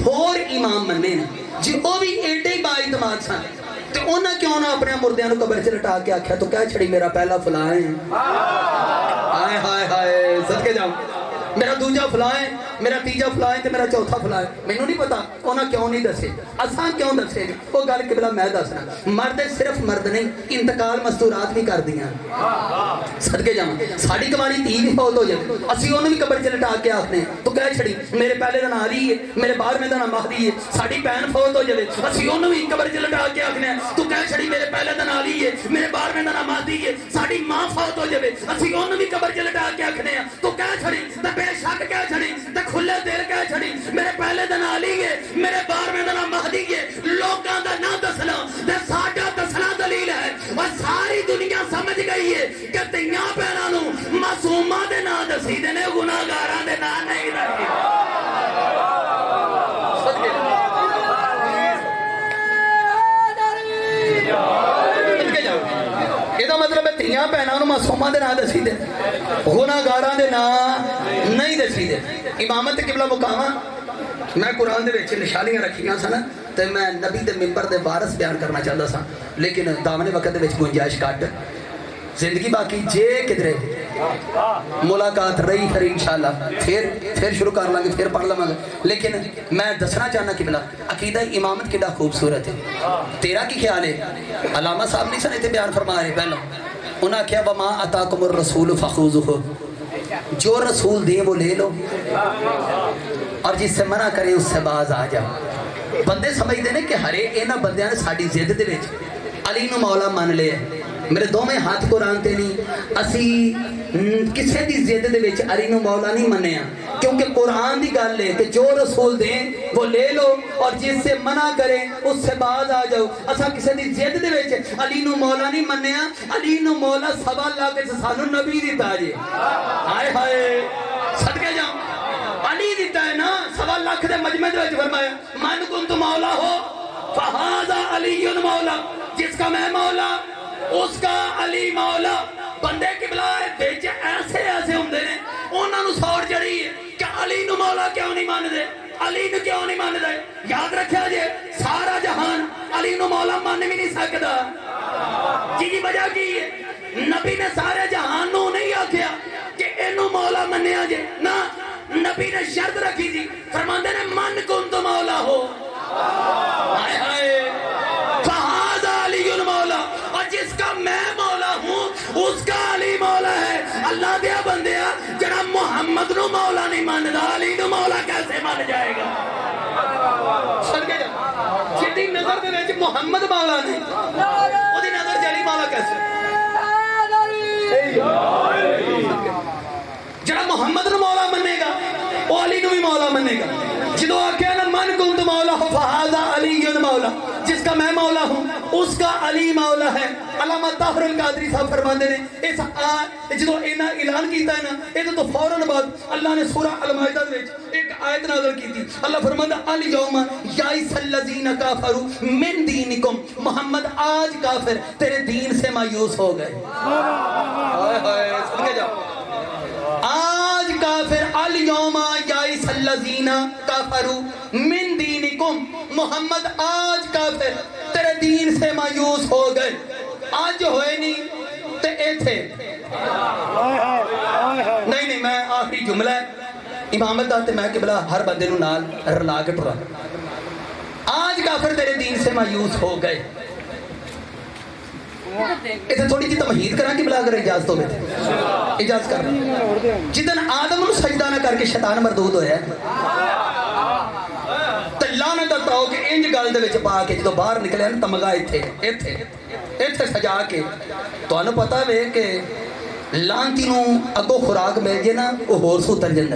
होर इमाम मन्ने ने जे वो भी एडे ही बाइतमाद सन ते उन्हां क्यों ना अपने मुर्दियां नूं कबर च लटा के आख्या तो कह छड़ी मेरा पहला फलां है हाय हाय हाय सदके जाओ मेरा दूजा फलां है मेरा तीजा फलां है ते मेरा चौथा फलां है मैनूं नहीं पता उन्हां क्यों नहीं दसे असां क्यों दसे वो गल किबला मैं दसना मर्द सिर्फ मर्द नहीं इंतकाल मस्तूरात भी कर दियां सदके जावां साडी कमारी धी भी फौत हो जाए असीं ओनू भी कबर च लटा के आखने तो कह छड़ी मेरे पहले दिन आ रही है मेरे 12वें दिन महदी है साडी भैन फौत हो जाए असीं ओनू भी कबर च लटा के आखने तू कह छड़ी मेरे पहले दिन आ रही है मेरे 12वें दिन महदी है साडी मां फौत हो जाए असीं ओनू भी कबर च लटा के आखने तू कह छड़ी ते बेशक कह छड़ी ते खुले दिल कह छड़ी मेरे पहले दिन आली है मेरे 12वें दिन महदी है लोकां दा ना दसना ते साडा दसना दलील है और सारी दुनिया समझ गई है कि तियां भैणां नूं मासूमां दे नां दसीदे ने गुनाहगारां दे नां नहीं दसीदे ਇਹਦਾ मतलब है ਧੀਆਂ ਭੈਣਾਂ ਨੂੰ ਮਾਸੂਮਾਂ ਦੇ ਨਾਂ ਦਸੀਦੇ ਗੁਨਾਹਗਾਰਾਂ ਦੇ ਨਾਂ ਨਹੀਂ ਦਸੀਦੇ ਇਮਾਮਤ ਕਿਬਲਾ ਮੁਕਾਮਾ मैं कुरान दे विच निशानियां रखियां सन ते मैं नबी दे मिंबर दे वारस बयान करना चाहता सा लेकिन दामने वक्त दे विच गुंजाइश घट जिंदगी बाकी जे किधरे मुलाकात रही फिर इंशाअल्लाह फिर शुरू कर लांगे फिर पढ़ लवांगे लेकिन मैं दसना चाहना कि भला अकीदा इमामत कितना खूबसूरत है तेरा की ख्याल है अलामा साहब नहीं सन इतने बयान फरमा रहे पहला उन्हें आख्या वमा अताकुमुर रसूल फखुज़ुहु जो रसूल दे वो ले लो और जिससे मना करे उससे बाज आ जाओ बंदे समझते हैं कि हरे इन्होंने बंदियां ने साड़ी जिद दे विच अली नूं मौला मान लिया मेरे दोवें हाथ कुरान ते नहीं असी किसी की जिद दे विच अली नूं मौला नहीं मन्निया क्योंकि कुरान की गल है कि जो रसूल दें वो ले लो और जिससे मना करे उससे बाज आ जाओ असा किसी की जिद दे विच अली नूं मौला नहीं मन्निया अली नूं मौला सवा लाख सानू नबी दिता जे हाय हाय सदके जाओ अली दिता है ना सवा लाख दे मजमे दे विच फरमाया मन कुंतु मौला हो फहाजा अलीयुन मौला जिसका मैं मौला اس کا علی مولا بندے قبلہ بیچ ایسے ایسے ہوندے نے انہاں نو سوڑ جڑی ہے کہ علی نو مولا کیوں نہیں مان دے علی نو کیوں نہیں مان دے یاد رکھیا جے سارا جہان علی نو مولا مان بھی نہیں سکدا کی وجہ کی ہے نبی نے سارے جہان نو نہیں آکھیا کہ اینو مولا منیا جے نا نبی نے شرط رکھی تھی فرماندے نے من کن تو مولا ہو ہائے ہائے فہذا علی مولا اور جس کا میں مولا ہوں اس کا علی مولا ہے اللہ دیا بندیا جنا محمد نو مولا نہیں ماندا علی نو مولا کیسے مان جائے گا سن کے جا جدی نظر دے وچ محمد مولا نہیں اودی نظر چ علی مولا کیسے جڑا محمد نو مولا منے گا وہ علی نو بھی مولا منے گا جدو آکھیا نا من کنت مولا ہو فہذا علی مولا جس کا میں مولا ہوں اس کا علی مولا ہے علامہ طاہر القادری صاحب فرماندے نے اس جدو اینا اعلان کیتا ہے نا یہ تو فوراً بعد اللہ نے سورہ المائدہ وچ ایک آیت نازل کی تھی اللہ فرماندا الیوم یائس الذین کفروا من دینکم محمد آج کافر تیرے دین سے مایوس ہو گئے ہائے ہائے سن کے جاؤ آج کافر الیوم یائس الذین کفروا من دینکم محمد آج کافر تیرے دین سے مایوس ہو گئے آج ہوئے نہیں تے اے تھے نہیں میں آخری جملہ ہے امامت داتے میں قبلہ ہر بندے نو نال رلا کے ٹرا آج کافر تیرے دین سے مایوس ہو گئے اسے تھوڑی جی تمہید کرا قبلہ اگر اجازت ہوئے تھے اجازت کر جدن آدم نو سجدہ نہ کر کے شیطان مردود ہویا تے لعنت تاؤ کہ انج گل دے وچ پا کے جدو باہر نکلے نا تمغا ایتھے سجا کے تو انہوں پتا وے کہ لانتی نو اگو خوراک مل جے نا وہ ہور سو اتر جندہ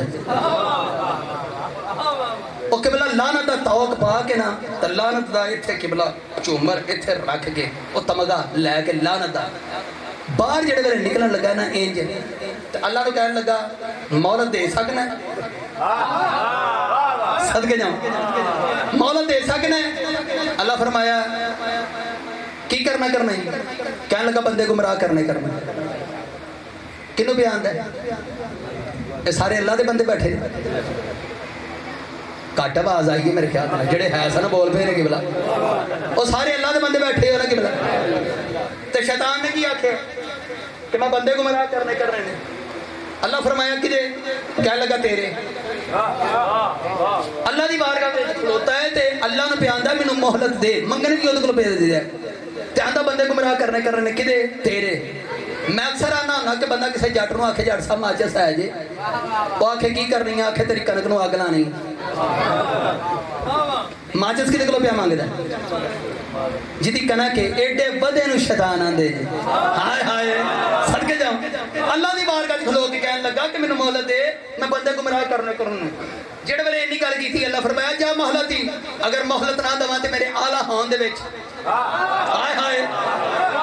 وہ قبلہ لعنت تاؤک پا کے نا تو لعنت دا ایتھے قبلہ چومر ایتھے رکھ کے وہ تمغا لے کے لعنت دا باہر جڑے ویلے نکلن لگا نا انج تو اللہ نو کہنے لگا مولت دے سکنا صدقے جاؤں مولت دے سکنا اللہ فرمایا کی کرنا ہے کہنے لگا بندے گمراہ کرنا کنو بیان ہے یہ سارے اللہ دے بندے بیٹھے کٹ آواز آئی ہے میرے خیال میں جڑے ہے سن بول پہ کہ بلا وہ سارے اللہ دے بندے بیٹھے ہو کہ بلا تو شیطان نے کی آکھے کہ میں بندے گمراہ کرنے ہیں اللہ فرمایا کہ دے کہنے لگا تیرے اللہ دی بارگاہ میں کھلوتا ہے تے اللہ نے پیاندہ میں محلت دے منگنے کی ہوتے کو پیدا دے دے تے آندہ بندے گمراہ کرنے کہ دے تیرے میں اکثر آنا ہونا کہ بندہ کسی جٹ نو آکھے جٹ صاحب ماچس ہے جے وہ آکھے کی کرنی ہے آکھے تیری کنک نو آگ لانی ماچس کدے کلو پیا مانگے دا جدی کنک ہے ایڈے بدے نو شیطان آندے جے ہائے ہائے صدقے جاؤں اللہ دی بارگاہ کھلو کے کہنے لگا کہ میں مہلت دے میں بندے گمراہ کرنے جڑے ویلے انی گل کی تھی اللہ فرمایا جا مہلت ہی اگر مہلت نہ دواں تے میرے اعلی ہون دے وچ ہائے ہائے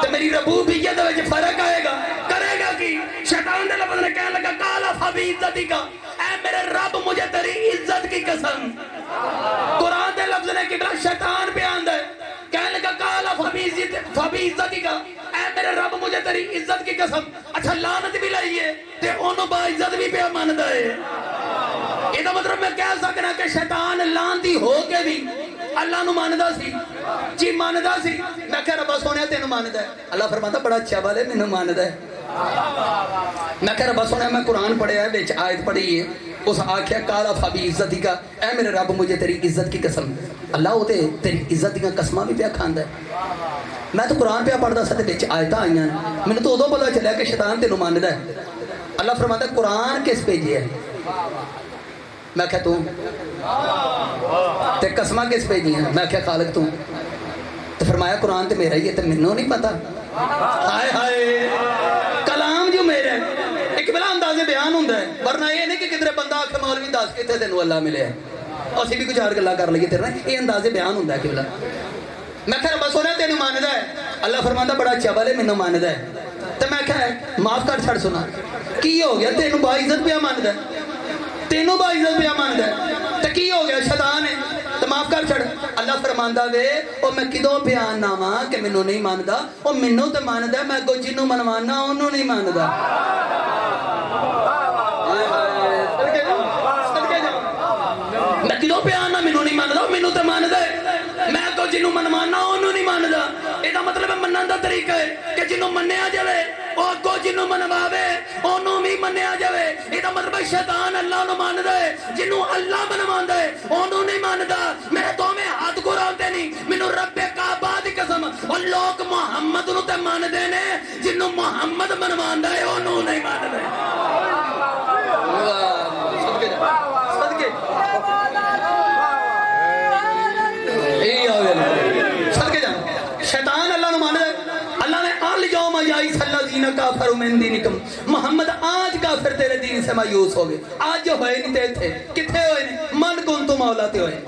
تے میری ربوبیت دے وچ فرق آئے گا کرے گا کی شیطان دے لفظ نے کہنے لگا کالا فبی عزتی کا اے میرے رب مجھے تیری عزت کی قسم قرآن دے لفظ نے کہ شیطان بیان دے کہنے لگا کالا فبی عزتی کا اے میرے رب مجھے تیری عزت کی قسم اچھا لعنت بھی لائیے تے انہوں با عزت بھی پہ مان دے یہ مطلب میں کہہ سکنا کہ شیطان لانتی ہو کے بھی اللہ نو ماندا سی جی ماندا سی میں کہ رب سونے تینوں ماندا ہے اللہ فرماتا بڑا اچھا والے مینوں ماندا ہے میں کہ رب سونے میں قرآن پڑھیا ہے وچ آیت پڑھی ہے اس آکھیا کالا فبی عزتی کا اے میرے رب مجھے تیری عزت کی قسم اللہ ہوتے تیری عزت کی قسمہ بھی پیا کھاندا ہے میں تو قرآن پہ پڑھدا سا تے وچ آیتاں آئیاں مینوں تو ادوں پتہ چلیا کہ شیطان تینوں ماندا ہے اللہ فرماتا ہے قرآن کس بھیجیا ہے میں کہا تو تے قسمہ کس بھیجی ہیں میں کہا خالق تو تو فرمایا قرآن تے میرا ہی ہے تے منوں نہیں پتا ہائے ہائے کلام جو میرا ہے ایک بلا اندازے بیان ہوندہ ہے ورنہ یہ نہیں کہ کدھر بندہ آکھے مولوی دس کے تھے تینوں اللہ ملے ہے اسی بھی کچھ اور گلا کر لگے تیرے یہ اندازے بیان ہوندہ ہے کہ بلا میں کہا رب سونا تینوں ماندا ہے اللہ فرماتا بڑا اچھا والے منوں ماندا ہے تو میں کہا معاف کر چھڑ سنا کی ہو گیا تینوں با عزت پیا ماندا ہے تینوں با عزت پیا ماندا ہے تو کی ہو گیا شیطان ہے تو معاف کر چھڑ अल्लाह फरमांदा वे ओ मैं किदों बयान नावा कि मैनू नहीं मानदा ओ मैनू ते मानदा मैं अगों जिन्नू मनवाना ओनू नहीं मानदा मैं किदों बयान ना मैनू नहीं मानदा मैनू ते मानदा मैं अगों जिन्नू मनवाना ओनू नहीं मानदा ਇਹਦਾ ਮਤਲਬ ਮੰਨਣ ਦਾ ਤਰੀਕਾ ਹੈ ਕਿ ਜਿਹਨੂੰ ਮੰਨਿਆ ਜਾਵੇ ਉਹ ਅੱਗੋਂ ਜਿਹਨੂੰ ਮਨਵਾਵੇ ਉਹਨੂੰ ਵੀ ਮੰਨਿਆ ਜਾਵੇ ਇਹਦਾ ਮਤਲਬ ਸ਼ੈਤਾਨ ਅੱਲਾਹ ਨੂੰ ਮੰਨਦਾ ਹੈ ਜਿਹਨੂੰ ਅੱਲਾਹ ਮਨਵਾਉਂਦਾ ਹੈ ਉਹਨੂੰ ਨਹੀਂ ਮੰਨਦਾ ਮੇਰੇ ਦੋਵੇਂ ਹੱਥ ਕੁਰਾਨ ਤੇ ਨਹੀਂ ਮੈਨੂੰ ਰੱਬੇ ਕਾਬਾ ਦੀ ਕਸਮ ਉਹ ਲੋਕ ਮੁਹੰਮਦ ਨੂੰ ਤੇ ਮੰਨਦੇ ਨੇ ਜਿਹਨੂੰ ਮੁਹੰਮਦ ਮਨਵਾਉਂਦਾ ਹੈ ਉਹਨੂੰ ਨਹੀਂ ਮੰਨਦੇ ਸਦਕੇ ਸਦਕੇ ਇਹ ਆਵੇ ਸਦਕੇ ਜਾ शैतान अल्लाह ने मान अल्लाह ने अल यौम याई सल्लज़ीना काफरू मिन दीनिकुम मोहम्मद आज काफिर तेरे दीन से मायूस हो गए आज जो होए नहीं ते थे किथे होए ने मन कुंतु मौला ते होए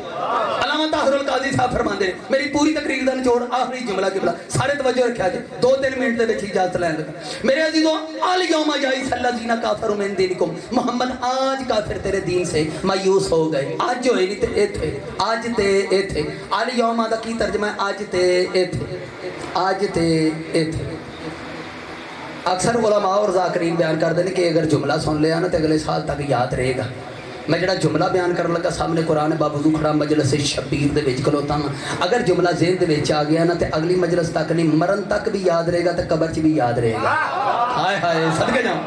अल्लामा ताहिरुल काजी साहब फरमांदे मेरी पूरी तकरीर दा निचोड़ आखिरी जुमला किबला सारे तवज्जो रखया जे 2-3 मिनट दे विच इजाजत लैन लगा मेरे अजीजों अल यौम याई सल्लज़ीना काफरू मिन दीनिकुम मोहम्मद आज काफिर तेरे दीन से मायूस हो गए आज होए नहीं ते थे आज ते थे अल यौम दा की तर्जमा है आज ते थे आज ते इथे अक्सर उलमा और ज़ाकिरीन बयान करते हैं कि अगर जुमला सुन लिया ना तो अगले साल तक याद रहेगा मैं जरा जुमला बयान कर लगा सामने कुरान बावजू खड़ा मजलिस शबीर दे विच खलोता हाँ अगर जुमला ज़हन दे विच आ गया ना तो अगली मजलिस तक नहीं मरण तक भी याद रहेगा तो कबर च भी याद रहेगा हाय हाय सदके जाओ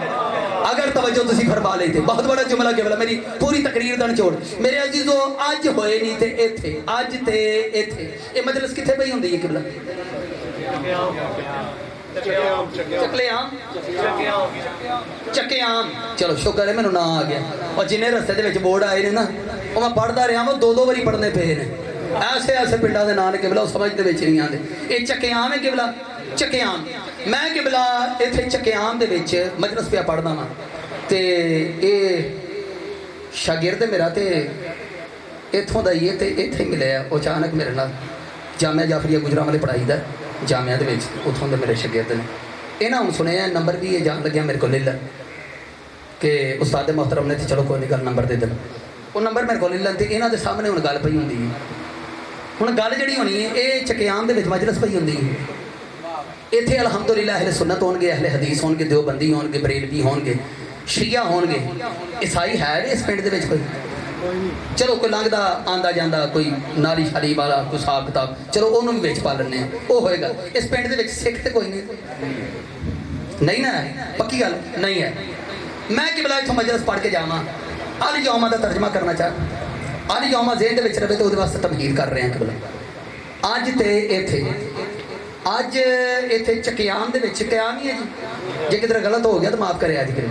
अगर तवज्जो तुसी फरमा लेते बहुत बड़ा जुमला केवल मेरी पूरी तकरीर दा निचोड़ मेरे अजीजों अज होए नहीं ते इथे अज ते इथे ये मजलिस किथे पई हुंदी है केवल चके आम चलो शुक्र है मैनू ना आ गया और जिन्हें रस्ते दे विच बोर्ड आए ने ना वो मैं पढ़दा रहा वो 2-2 बारी पढ़ने पे ने ऐसे ऐसे पिंडा दे नाम ने केवल समझ दे विच नहीं आंदे ये चके आम है केवल चके आम मैं केवला इत्थे चके आम दे विच मजलिस पिया पढ़दा वां ते ये शागिर्द मेरा ते इत्थों दा ही है ते इत्थे मिलिया अचानक मेरे नाल जामिया जाफरिया गुजरांवाले पढ़ाई दा जामिया दे विच उत्थों दे मेरे शागिर्द ने इन्हां हुण सुनिया नंबर भी ये जान लग्या मेरे को ले ला कि उस्ताद मोहतरम ने चलो कोई नहीं गल नंबर दे देन वो नंबर मेरे को ले लैन ते इन्हां दे सामने हुण गल पई हुंदी है हुण गल जिहड़ी होनी है ये चकियाम दे विच मजलिस पई हुंदी है इत्थे अलहमदुलिल्लाह अहले सुन्नत होणगे अहले हदीस होणगे देवबंदी होणगे बरेलवी होणगे शिया होणगे ईसाई है नी इस पिंड दे विच कोई चलो कोई लंघदा आंदा जांदा कोई नाली शाली वाला कोई हिसाब किताब चलो उन्होंने भी बेच पा लेने वो होएगा इस पिंड दे विच सिख ते कोई नहीं ना पक्की गल नहीं है मैं कि बला इत्थों मजलिस पढ़ के जावां अल यौमा दा तर्जमा करना चाह अल यौमा ज़हन दे विच रहे तो उहदे वास्ते तमहीर कर रहे हैं कि बला अज ते इत्थे अज इत्थे चकियाम दे विच क़याम ही है जी जे किधर गलत हो गया तो माफ़ करे अज करे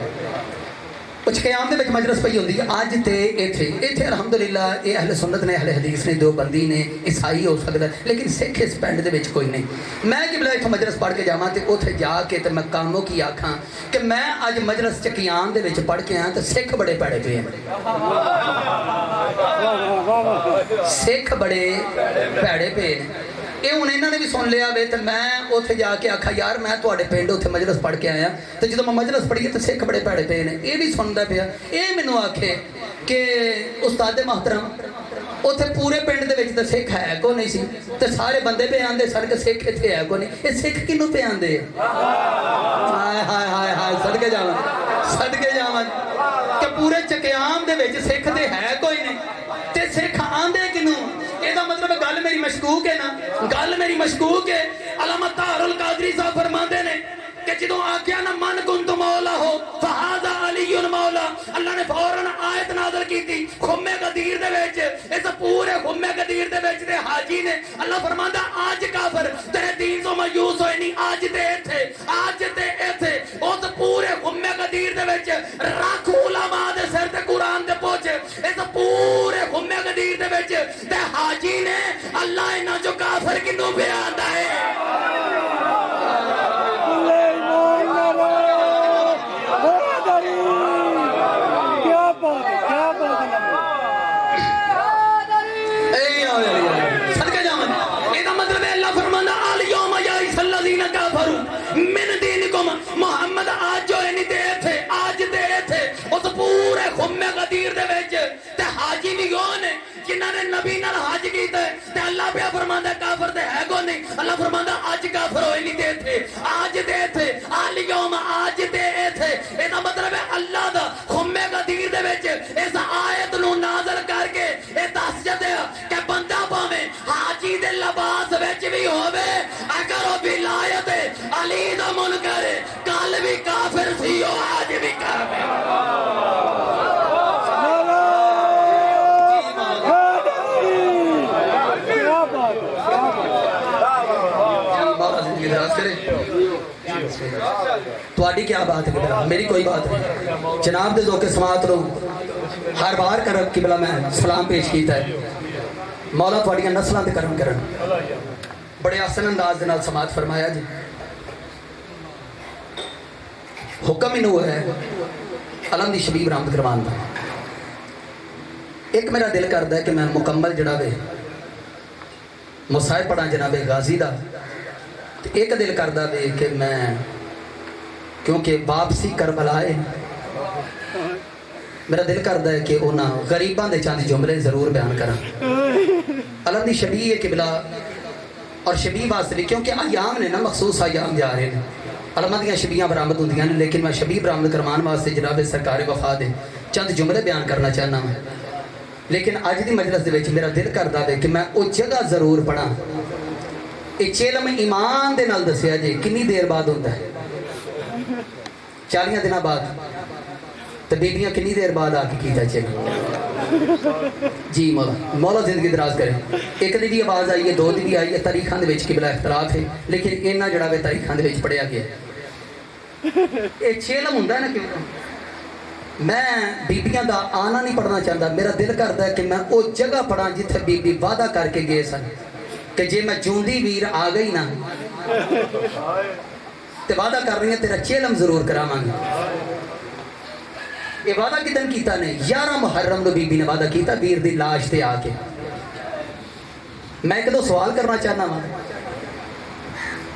चकियाम दे विच मजलिस पई हुंदी अज ते इत्थे इत्थे अलहमदुलिल्लाह ये अहले सुन्नत ने अहले हदीस ने देवबंदी ने ईसाई हो सकदा लेकिन सिख इस पिंड दे विच कोई नहीं मैं कि बला इत्थों मजलिस पढ़ के जावां ते उत्थे जाके ते मैं कामों की आखां कि मैं अज मजलिस चकियाम दे विच पढ़ के आया ते सिख बड़े भैड़े पे सिख बड़े भैड़े पे ये हूँ इन्होंने भी सुन लिया वे तो मैं उत्थे जाके आखा यार मैं तुहाडे पिंड उत्थे मजलिस पढ़ के आया तो जो मैं मजलिस पढ़ी तो सिख बड़े भैड़े पे ने ये भी सुनता पिया ये मैनू आखे कि उस्ताद मोहतरम उत्थे पूरे पिंड दे विच तो सिख है को नहीं सी ते सारे बंदे पे आंदे सर के सिख इत्थे है को नहीं ये सिख किनू पे आंदे हाय हाय हाय हाय सदके जावां कि पूरे चकियाम दे विच सिख ते है कोई नहीं ते सिख आंदे किनू ਇਹਦਾ मतलब गल मेरी मशकूक है ना गल मेरी मशकूक है अल्लामा ताहिरुल कादरी साहब फरमाते ने कि जदों आख्या ना मन कुंतु मौला हो फहाजा अलीयुन मौला अल्लाह ने फौरन आयत नाज़िल कीती खुम्मे गदीर दे विच इस पूरे खुम्मे गदीर दे विच ते हाजी ने अल्लाह फरमांदा आज काफिर तेरे दीन तो मायूस होए नहीं आज ते इथे उस पूरे खुम्मे गदीर दे विच रख उलमा दे सिर ते कुरान दे पहुंचे इस पूरे खुम्मे गदीर दे विच ते हाजी ने अल्लाह इन्हां जो काफिर किनू बयानदा है मोहम्मद आज जो है नहीं थे आज दे थे उस पूरे खुम्मे गदीर दे विच ते हाजी भी कौन है जिन्हां ने नबी नाल हज कीता ते अल्लाह पे फरमांदा काफिर ते है कोई नहीं। अल्लाह फरमांदा अज काफिर होए नहीं ते थे, आज दे थे, आल यौम आज दे थे। ਇਹਦਾ मतलब है अल्लाह दा खुम्मे गदीर दे विच इस आयत नूं नाज़िल करके ये दस जदे कि बंदा भावें हाजी दे लिबास विच भी होवे, अगर वो विलायत अली दा मुनकर कल भी काफिर सी ओ आज भी काफिर। क्या बात है किबला, मेरी कोई बात नहीं। जनाब दे ज़ौक़े समात रो हर बार कर किबला मैं सलाम पेश किया है। मौला थोड़ियां नस्लों ते करम करन, बड़े आसन अंदाज दे नाल समात फरमाया जी। हुक्म इनू है अलम दी शबीब बरामद करवान दा। एक मेरा दिल करता है कि मैं मुकम्मल जड़ा वे मुसाहिब पढ़ा जनाबे गाजी दा। एक दिल करता वे कि मैं क्योंकि वापसी करबलाए मेरा दिल करता है कि उन्होंने गरीबों के चंद जुमले जरूर बयान करा। अलम दी शबी है किबला और शबी वास्ते भी क्योंकि आयाम ने ना मखसूस आयाम जा रहे हैं। अलमा दियां शबियां बरामद होंदियां ने, लेकिन मैं शबी बरामद करवाने वास्ते जनाब सरकार वफा दे चंद जुमले बयान करना चाहना मैं। लेकिन अज की मजलिस दे विच मेरा दिल करता है कि मैं वो जगह जरूर पढ़ा। ये चिलम ईमान दे नाल दसिया जे कितनी देर बाद होता है, 40 दिन बाद, तो बीबियां कितनी देर बाद आके कीता चिलम जी। मौला मौला जिंदगी दराज करे। एक दी भी आवाज़ आई है, दो दी भी आई है, तारीखां दे विच किबला इख्तलाफ है, लेकिन इन्ना जड़ा वे तारीखां दे विच पढ़िया गया। ये चिलम हुंदा ना कि मैं बीबियां दा आना नहीं पढ़ना चाहता। मेरा दिल करता है कि मैं वो जगह पढ़ा जिथे बीबी वादा करके गए सन कि जे मैं जूंदी वीर आ गई ना ते वादा कर रही है तेरा चेलम जरूर करावांगी। ये वादा किदन कीता ने? 11 मुहर्रम नु बीबी ने वादा कीता वीर दी लाश ते आके। मैं एक दो सवाल करना चाहना वा,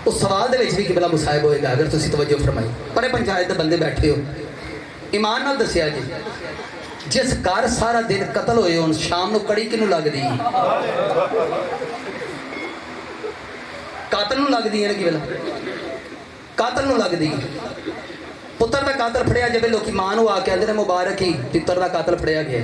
उस सवाल दे विच भी किबला मुसाहिब होएगा अगर तुसी तवज्जो फरमाई। पर पंचायत दे बंदे बैठे हो, ईमान नाल दसिया जी जिस घर सारा दिन कतल होए हुन शाम नू कड़ी किनू लगदी? कातल नू लगदी है ना किबला, कातल नू लगदी। पुत्र का कातल फड़िया जाए लोग मां नू आके आंदे ने मुबारक ही पुत्र का कातल फड़िया गया।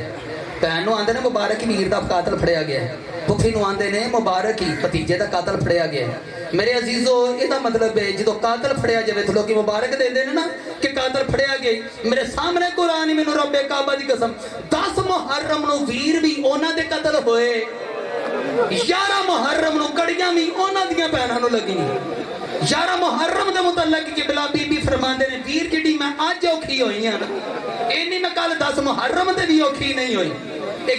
भैन नू आंदे ने मुबारक ही वीर का कातल फड़िया गया। पुफी नू आंदे ने मुबारक ही भतीजे का कातल फड़िया गया। मेरे अजीजो इसका मतलब है जो कातल फड़िया जाए तो लोग मुबारक देंगे ना कि कातल फड़िया गया। मेरे सामने कुरान ही मैनू रब्बे काबा दी कसम 10 मुहर्रम नू वीर भी उन्हां दे कतल होए, 11 मुहर्रम नू कड़ियां भी उन्हां दियां भैनां नू लगी। 11 मुहर्रम के मुतलक किबला बीबी फरमांदे ने वीर जिहड़ी मैं अज औखी होई हां इन्नी मैं कल 10 मुहर्रम ते भी औखी नहीं होई।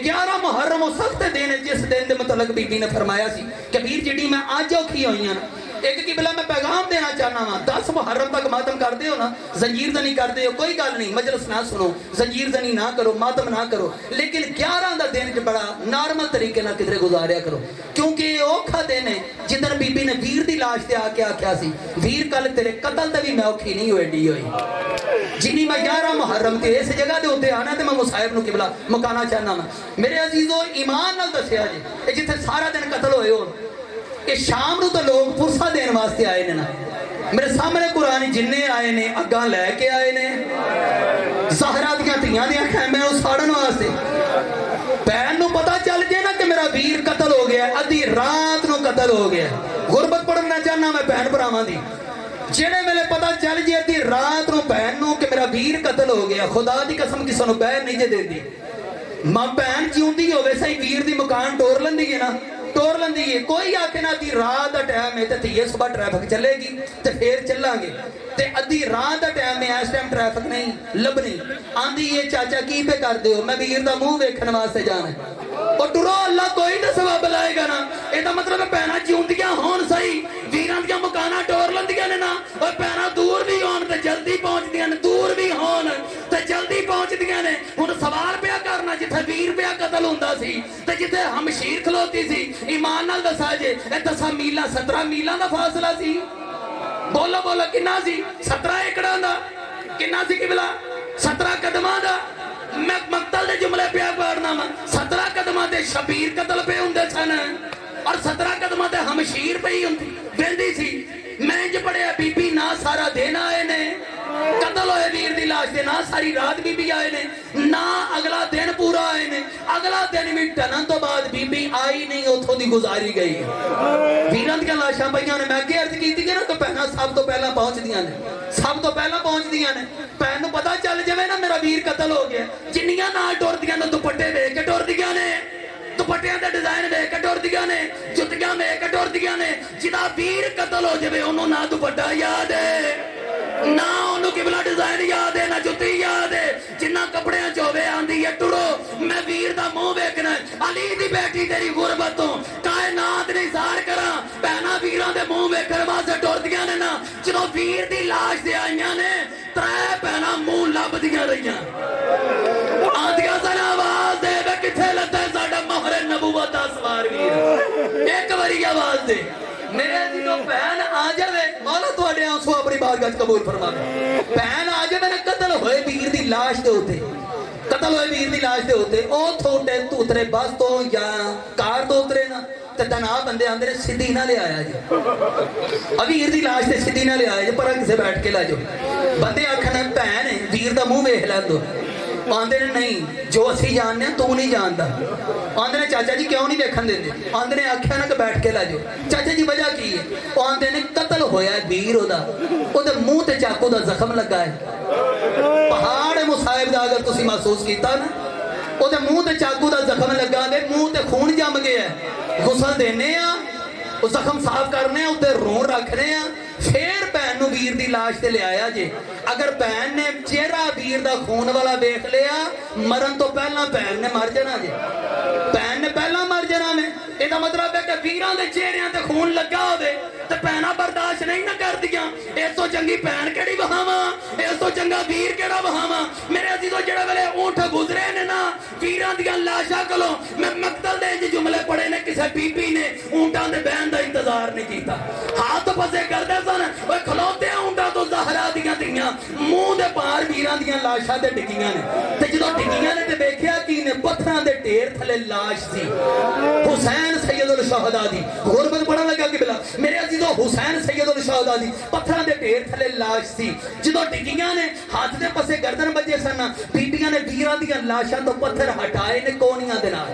11 मुहर्रम उस सख्त दिन जिस दिन के मुतलक बीबी ने फरमाया सी कि वीर जिहड़ी मैं अज औखी होई हां। एक किबला मैं पैगाम देना चाहना वा, 10 मुहर्रम तक मातम करते हो ना, जंजीर जनी करते हो, कोई गल नहीं, मजलिस ना सुनो, जंजीर जनी ना करो, मातम ना करो, लेकिन 11 का दिन बड़ा नॉर्मल तरीके ना किधरे गुजारिया करो। क्योंकि औखा दिन है जिधर बीबी ने वीर की लाश से आके आख्या सी वीर कल तेरे कतल ते भी मैं औखी नहीं होई डी होई जिन्नी मैं 11 मुहर्रम के इस जगह के उत्ते आना तो मैं मुसाहिब नू किबला मुकाना चाहना वा। मेरे अजीजो ईमान नाल दसिया जी जिथे सारा दिन कतल होए हो ये शाम नू तो लोग पुरसा देने वास्ते आए ने ना। मेरे सामने कुरान जिन्ने आए ने अग्गां लैके आए ने ज़हरा दियां धीआं दियां खैमे साड़न वास्ते। भैन नू पता चल जाए ना कि मेरा वीर कतल हो गया, अद्धी रात नू कतल हो गया। गुरबत पढ़ना चाहना मैं भैन भरावां दी, जेड़े मेरे पता चल जाए अद्धी रात नू भैन नू कि मेरा वीर कतल हो गया, खुदा दी कसम किसी नू बहन नहीं जे देंदी। मां भैन जिउंदी होवे सही वीर दी मकान टोर लंदी है ना, टोर लंदी है। कोई आके ना अद्धी रात का टाइम है तो धीए सुबह ट्रैफिक चलेगी तो फिर चलांगे ते अद्धी रात का टाइम है इस टाइम ट्रैफिक नहीं लभनी आंदी है चाचा की पे कर दो मैं वीर का मुंह वेखण वास्ते जाना और टुरो अल्लाह कोई तो सबब लाएगा ना। इसका मतलब भैन जिउंदियां होण सही वीरां दियां मकाना टोर लंदियां ने ना और भैन दूर भी होण ते जल्दी पहुंचदियां ने, दूर भी होण ते जल्दी पहुंचदियां ने। हुण सवाल पिया करना जिथे वीर पिया कतल हुंदा सी ते जिथे हमशीर खलोती सी ईमान नाल दसा जे 10 मीलां 17 मीलां दा फासला सी। बोलो बोलो किन्ना सी? 17 एकड़ां दा। किन्ना सी किबला? 17 कदमां दा। मैं मक्तल दे जुमले पिया पढ़ना वा 17 कदमां ते शबीर कतल पे हुंदे सन और 17 कदमां ते हमशीर पई हुंदी बेंदी सी मैं इंज पढ़िया बीबी ना सारा दिन आए ने कतल होए वीर दी लाश दे ना सारी रात बीबी आए ने ना अगला दिन पूरा आए ने अगला दिन भी टलन तो बाद बीबी आई नहीं उथों दी गुजारी गई वीरां दी लाशां पईयां ने मैं अगे अर्ज कीती कि ना कि भैणां सब तो पहला पहुंचदियां ने सब तो पहला पहुंचदियां ने भैन नूं पता चल जावे ना मेरा वीर कतल हो गया जिन्नियां नाल टुरदियां ने दुपट्टे वेख के टुरदियां ने दुपट्टियां दे डिजाइन वेख के टुरदियां ने जुत्तियां वेख के टुरदियां ने जिदा वीर कतल हो जावे ओनू ना दुपट्टा याद है ना ओनू किबला डिजाइन याद है ना जुत्ती याद है जिन्ना कपड़ियां च होवे आंदी है टुरो मैं वीर दा मुंह वेखना अली दी बेटी तेरी गुरबत तो कायनात ने इज़हार करा भैणां वीरां दे मुंह वेखण वास्ते टुरदियां ने ना जदों वीर दी लाश दे आईयां ने त्रै भैणां मुंह लभदियां रहियां आंदियां सन आवाज दे वे किथे लद्दा साडा मोहरे नबूवत दा सवार वीर एक बारी आवाज दे मेरे दिलों भैन आ जावे मौला तुहाडे आंसू अपनी बारगाह कबूल फरमावे भैन आ जावे ना कतल होए वीर दी लाश दे उत्ते कतल होए वीर दी लाश दे उत्ते ओ थोड़े उतरे बस तो या कार तो उतरे ना ते तना बंदे आंदे ने सीधी ना ले आया जी अब वीर दी लाश ते सीधी ना ले आया जी पर किसे बैठ के ला जाओ बंदे आखन भैन वीर दा मुंह वेख लैन दो आंदे ने नहीं जो असी जानने तू नहीं जानता आंदे ने चाचा जी क्यों नहीं देखन देंदे आंदे ने आख्या ना कि बैठ के ला जाओ चाचा जी वजह की है वो आंदे ने कतल होया वीर ओदा ओदे मुंह ते चाकू दा जख्म लगा है पहाड़ मुसाहिब दा अगर तुसी महसूस कीता ना ओदे मुंह ते चाकू दा जख्म लगा दे मुंह ते खून जम गया है गुसल देने आ ਉਹ ਜ਼ਖਮ ਸਾਫ਼ ਕਰਨੇ ਆ ਉੱਤੇ ਰੋਣ ਰੱਖਨੇ ਆ ਫੇਰ ਭੈਣ ਨੂੰ ਵੀਰ ਦੀ ਲਾਸ਼ ਤੇ ਲਿਆਇਆ ਜੇ ਅਗਰ ਭੈਣ ਨੇ ਚਿਹਰਾ ਵੀਰ ਦਾ ਖੂਨ ਵਾਲਾ ਵੇਖ ਲਿਆ ਮਰਨ ਤੋਂ ਪਹਿਲਾਂ ਭੈਣ ਨੇ ਮਰ ਜਾਣਾ ਜੇ ਭੈਣ ਨੇ ਪਹਿਲਾਂ ਮਰ ਜਾਣਾ ਨੇ ਇਹਦਾ ਮਤਲਬ ਹੈ ਕਿ ਵੀਰਾਂ ਦੇ ਚਿਹਰਿਆਂ ਤੇ ਖੂਨ ਲੱਗਾ ਹੋਵੇ ਤੇ ਭੈਣਾਂ ਬਰਦਾਸ਼ਤ ਨਹੀਂ ਨਾ ਕਰਦੀਆਂ ਇਸ ਤੋਂ ਚੰਗੀ ਭੈਣ ਕਿਹੜੀ ਵਹਾਵਾਂ ਇਸ ਤੋਂ ਚੰਗਾ ਵੀਰ ਕਿਹੜਾ ਵਹਾਵਾਂ ਮੇਰੇ ਅਜ਼ੀਜ਼ੋ ਜਿਹੜਾ ਵੇਲੇ ਊਂਠ ਗੁਜ਼ਰੇ ਨੇ ਨਾ ਵੀਰਾਂ ਦੀਆਂ ਲਾਸ਼ਾਂ ਕੋਲੋਂ ਮੈਂ ਮਕਤਲ ਦੇ ਇੰਜ ਜੁਮਲੇ ਪੜੇ ਨੇ ਕਿਸੇ ਬੀਬੀ ਨੇ ਊਂਟਾਂ ਦੇ ਬਹਿਣ ਦਾ ਇੰਤਜ਼ਾਰ ਨਹੀਂ ਕੀਤਾ ਹੱਥ ਫਸੇ ਕਰਦੇ ਸਨ ਓਏ ਖਲੋਤੇ ਊਂਟਾਂ ਤੋਂ ਜ਼ਹਰਾ ਦੀਆਂ ਧੀਆਂ ਮੂੰਹ ਦੇ ਪਾਰ ਵੀਰਾਂ ਦੀਆਂ ਲਾਸ਼ਾਂ ਤੇ ਡਿੱਗੀਆਂ ਨੇ ਤੇ ਜਦੋਂ ਡਿੱਗੀਆਂ ਨੇ ਤੇ ਵੇਖਿਆ ਕੀ ਨੇ ਪੱਥਰਾਂ ਦੇ ਢੇਰ ਥੱਲੇ ਲਾਸ਼ ਸੀ ਹੁਸੈਨ ਸੈਯਦੁਲ ਸ਼ਹਦਾ ਦੀ ਗੁਰਬਤ ਪੜਨ ਲੱਗਾ ਕਿ ਬਿਲਾ ਮੇਰੇ ਅਜ਼ੀਜ਼ੋ ਹੁਸੈਨ ਸੈਯਦੁਲ ਸ਼ਹਦਾ ਦੀ ਪੱਥਰਾਂ ਦੇ ਢੇਰ ਥੱਲੇ ਲਾਸ਼ ਸੀ ਜਦੋਂ ਡਿੱਗੀਆਂ ਨੇ ਹੱਥ ਦੇ ਪਾਸੇ ਗਰਦਨ ਵੱਜੇ ਸਨ ਬੀਬੀਆਂ ਨੇ ਵੀਰਾਂ ਦੀਆਂ ਲਾਸ਼ਾਂ ਤੋਂ ਪੱਥਰ ਹਟਾਏ ਨੇ ਕੋਣੀਆਂ ਦੇ ਨਾਲ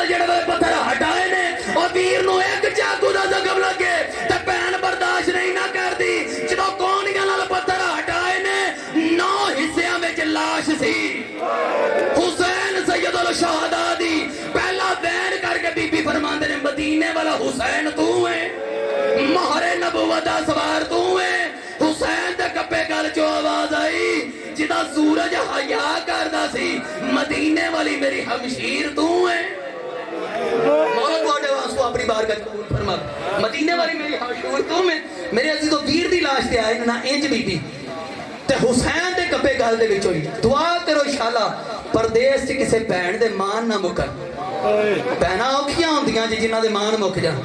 ਜਿਹੜੇ ਪੱਥਰ ਹਟਾਏ ਨੇ ਉਹ ਵੀਰ ਨੂੰ ਇੱਕ ਚਾਕੂ ਦਾ ਜ਼ਖਮ ਲੱਗੇ ਤੇ ਭੈਣ ਬਰਦਾਸ਼ਤ ਨਹੀਂ ਨਾ ਕਰਦੀ ਜਦੋਂ ਕੋਣੀਆਂ ਨਾਲ ਪੱਥਰ ਹਟਾਏ ਨੇ 9 ਹਿੱਸਿਆਂ ਵਿੱਚ ਲਾਸ਼ ਸੀ ਹੁਸੈਨ ਸੈਯਦੁਲ ਸ਼ਹਦਾ ਦੀ ਪਹਿਲਾ ਵੈਨ ਕਰਕੇ ਬੀਬੀ ਫਰਮਾਉਂਦੇ ਨੇ ਮਦੀਨੇ ਵਾਲਾ ਹੁਸੈਨ ਤੂੰ ਹੈ ਮੋਹਰੇ ਨਬੂਵਤ ਦਾ ਸਵਾਰ ਤੂੰ ਹੈ ਹੁਸੈਨ ਦੇ ਕੱਪੇ ਗਲ ਚੋਂ ਆਵਾਜ਼ ਆਈ ਜਿਹਦਾ ਸੂਰਜ ਹਯਾ ਕਰਦਾ ਸੀ ਮਦੀਨੇ ਵਾਲੀ ਮੇਰੀ ਹਮਸ਼ੀਰ ਤੂੰ ਹੈ मौला तुहाडे वास्ते अपनी बारगाह कबूल फरमा मदीने वाली मेरी हशूर तुम है मेरे अजीजो वीर दी लाश ते आए ना इंज बीबी ते हुसैन दे कपे गल दे विच होई दुआ करो इंशाअल्लाह परदेस च किसे भैन दे मान ना मुकन भैणां औखियां हुंदियां जी जिन्हां दे मान मुक जाण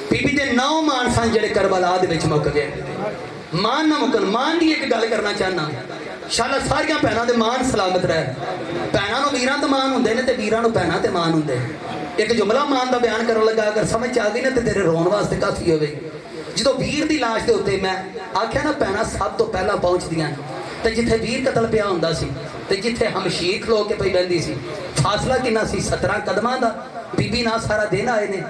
बीबी दे 9 मान सन जेड़े करबला दे विच मुक गए मान ना मुकन मान दी एक गल करना चाहना इंशाअल्लाह सारियां भैणां दे मान सलामत रहे भैणां नूं वीरां ते मान हुंदे ने ते वीरां नूं भैणां ते मान हुंदे एक जुमला मान का बयान करन लगा अगर समझ आ गई ना तो तेरे रोन वास्ते काफी होवे जो वीर की लाश के उत्ते मैं आख्या ना भैणां सब तो पहला पहुंचदियां ते जिथे वीर कतल पिया हुंदा सी ते जिथे हमशीर खलो के पई बहंदी सी फासला कितना सी 17 कदमां दा बीबी ना सारा दिन आए ने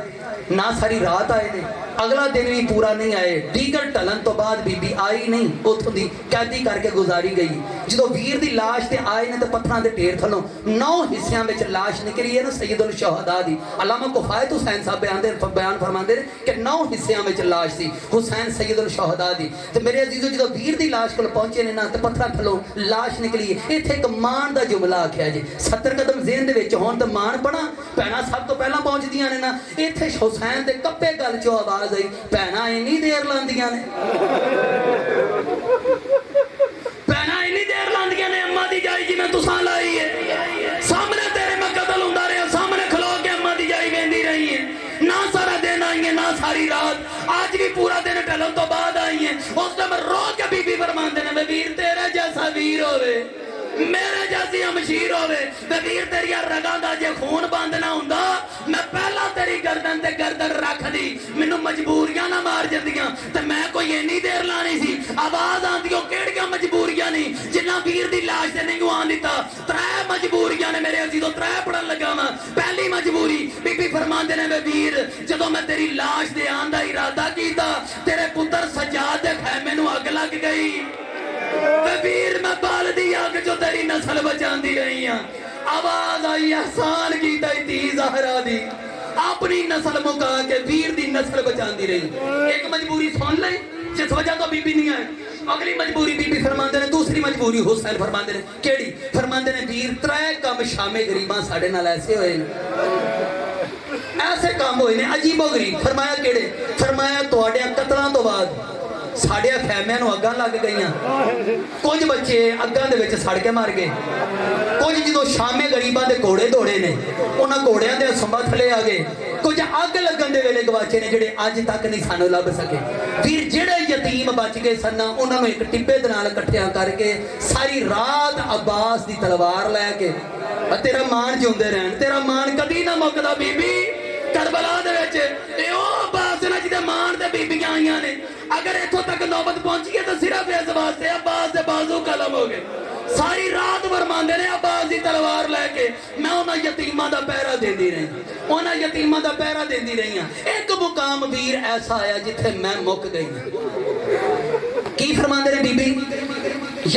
ना सारी रात आए ने अगला दिन भी पूरा नहीं आए दीगर टलन तो बाद बीबी आई नहीं उथों दी कैदी करके गुजारी गई जो वीर दी लाश ते आए ने तो पत्थरां दे ढेर थलों 9 हिस्सियां विच लाश निकली है ना सैयदुल शहदा दी अल्लामा कुफायत हुसैन साहब बयान फरमांदे ने कि 9 हिस्सियां विच लाश सी हुसैन सैयदुल शहदा दी ते मेरे अजीजो जो वीर दी लाश कोल पहुंचे ने ना ते पत्थरां थलों लाश निकली है इत्थे एक मान दा जुमला आख्या जी 70 कदम ज़हन दे विच होण ते मान बना भैणां सब तो पहला पहुंचदियां ने ना इत्थे हुसैन दे कप्पे गल चों आवाज आई भैणां इन्नी देर लांदियां ने भैणां इन्नी देर लांदियां ने अम्मा दी जाई जिवें तुसां लाई है सामने तेरे मैं कतल हुंदा रहा सामने खलो के अम्मा दी जाई वेंदी रही है ना सारा दिन आई है ना सारी रात आज भी पूरा दिन टलन तो बाद आई है उस टाइम रो के बीबी फरमांदे ने वीर तेरे जैसा वीर होवे میرے جیسی امشیر ہوے تے ویر تیریا رگاں دا جے خون بند نہ ہوندا میں پہلا تیری گردن تے گردن رکھ دی مینوں مجبوریاں نہ مار جندیاں تے میں کوئی اینی دیر لانی سی آواز آندی او کیڑیاں مجبوریاں نہیں جنہ ویر دی لاش تے نہیں آن دتا ترے مجبوریاں نے میرے عزیزو ترے پڑھن لگا وا پہلی مجبوری بی بی فرماندے نے ویر جدوں میں تیری لاش دے آن دا ارادہ کیتا تیرے پتر سجاد دے خیمے نو اگ لگ گئی ویر میں بال دی آگ جو تیری نسل بچاندی رہی ہاں آواز آئی احسان کی تی زہرا دی اپنی نسل مکا کے ویر دی نسل بچاندی رہی ایک مجبوری سن لیں جس وجہ تو بی بی نہیں آئے اگلی مجبوری بی بی فرماندے نے دوسری مجبوری حسین فرماندے نے کیڑی فرماندے نے ویر ترے کم شامے غریباں ساڑھے نال ایسے ہوئے ایسے کام ہوئے نے عجیب و غریب فرمایا کیڑے فرمایا تواڈے قتلاں تو بعد ساڑھے خیمیاں نو اگاں لگ گئیاں کچھ بچے اگاں دے وچ سڑ کے مار گئے کچھ جدو شامے غریباں دے گھوڑے دوڑے نے انہاں گھوڑیاں دے سنبا تھلے آ گئے کچھ اگ لگن دے ویلے گواچے نے جڑے اج تک نہیں سانو لب سکے پھر جڑے یتیم بچ گئے سن انہاں نو ایک ٹبے دے نال اکٹھیاں کر کے ساری رات عباس دی تلوار لے کے تیرا مان جیوندے رہن تیرا مان کدی نہ مکدا بی بی کربلا دے وچ اے او عباس نہ جدے مان تے بیبیاں آئیاں نے اگر اتھوں تک نوبت پہنچی ہے تو صرف اس واسطے عباس دے بازو قلم ہو گئے ساری رات فرماندے نے عباس دی تلوار لے کے میں انہاں یتیماں دا پہرا دیندی رہی انہاں یتیماں دا پہرا دیندی رہی ہاں ایک مقام ویر ایسا آیا جتھے میں مک گئی کی فرماندے نے بی بی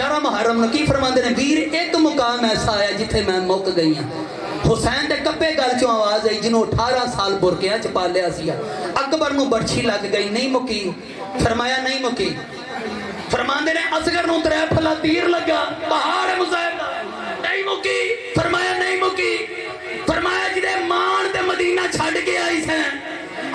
11 محرم نو کی فرماندے نے ویر ایک مقام ایسا آیا جتھے میں مک گئی ہاں حسین دے کپے گل چوں آواز آئی جنہوں 18 سال برکیاں چ پالیا سیا اکبر نو برچھی لگ گئی نہیں مکی فرمایا نہیں مکی فرماندے نے اصغر نو 3 پھلا تیر لگا پہاڑ مصائب نہیں مکی فرمایا نہیں مکی فرمایا جدے مان تے مدینہ چھڑ کے آئی سین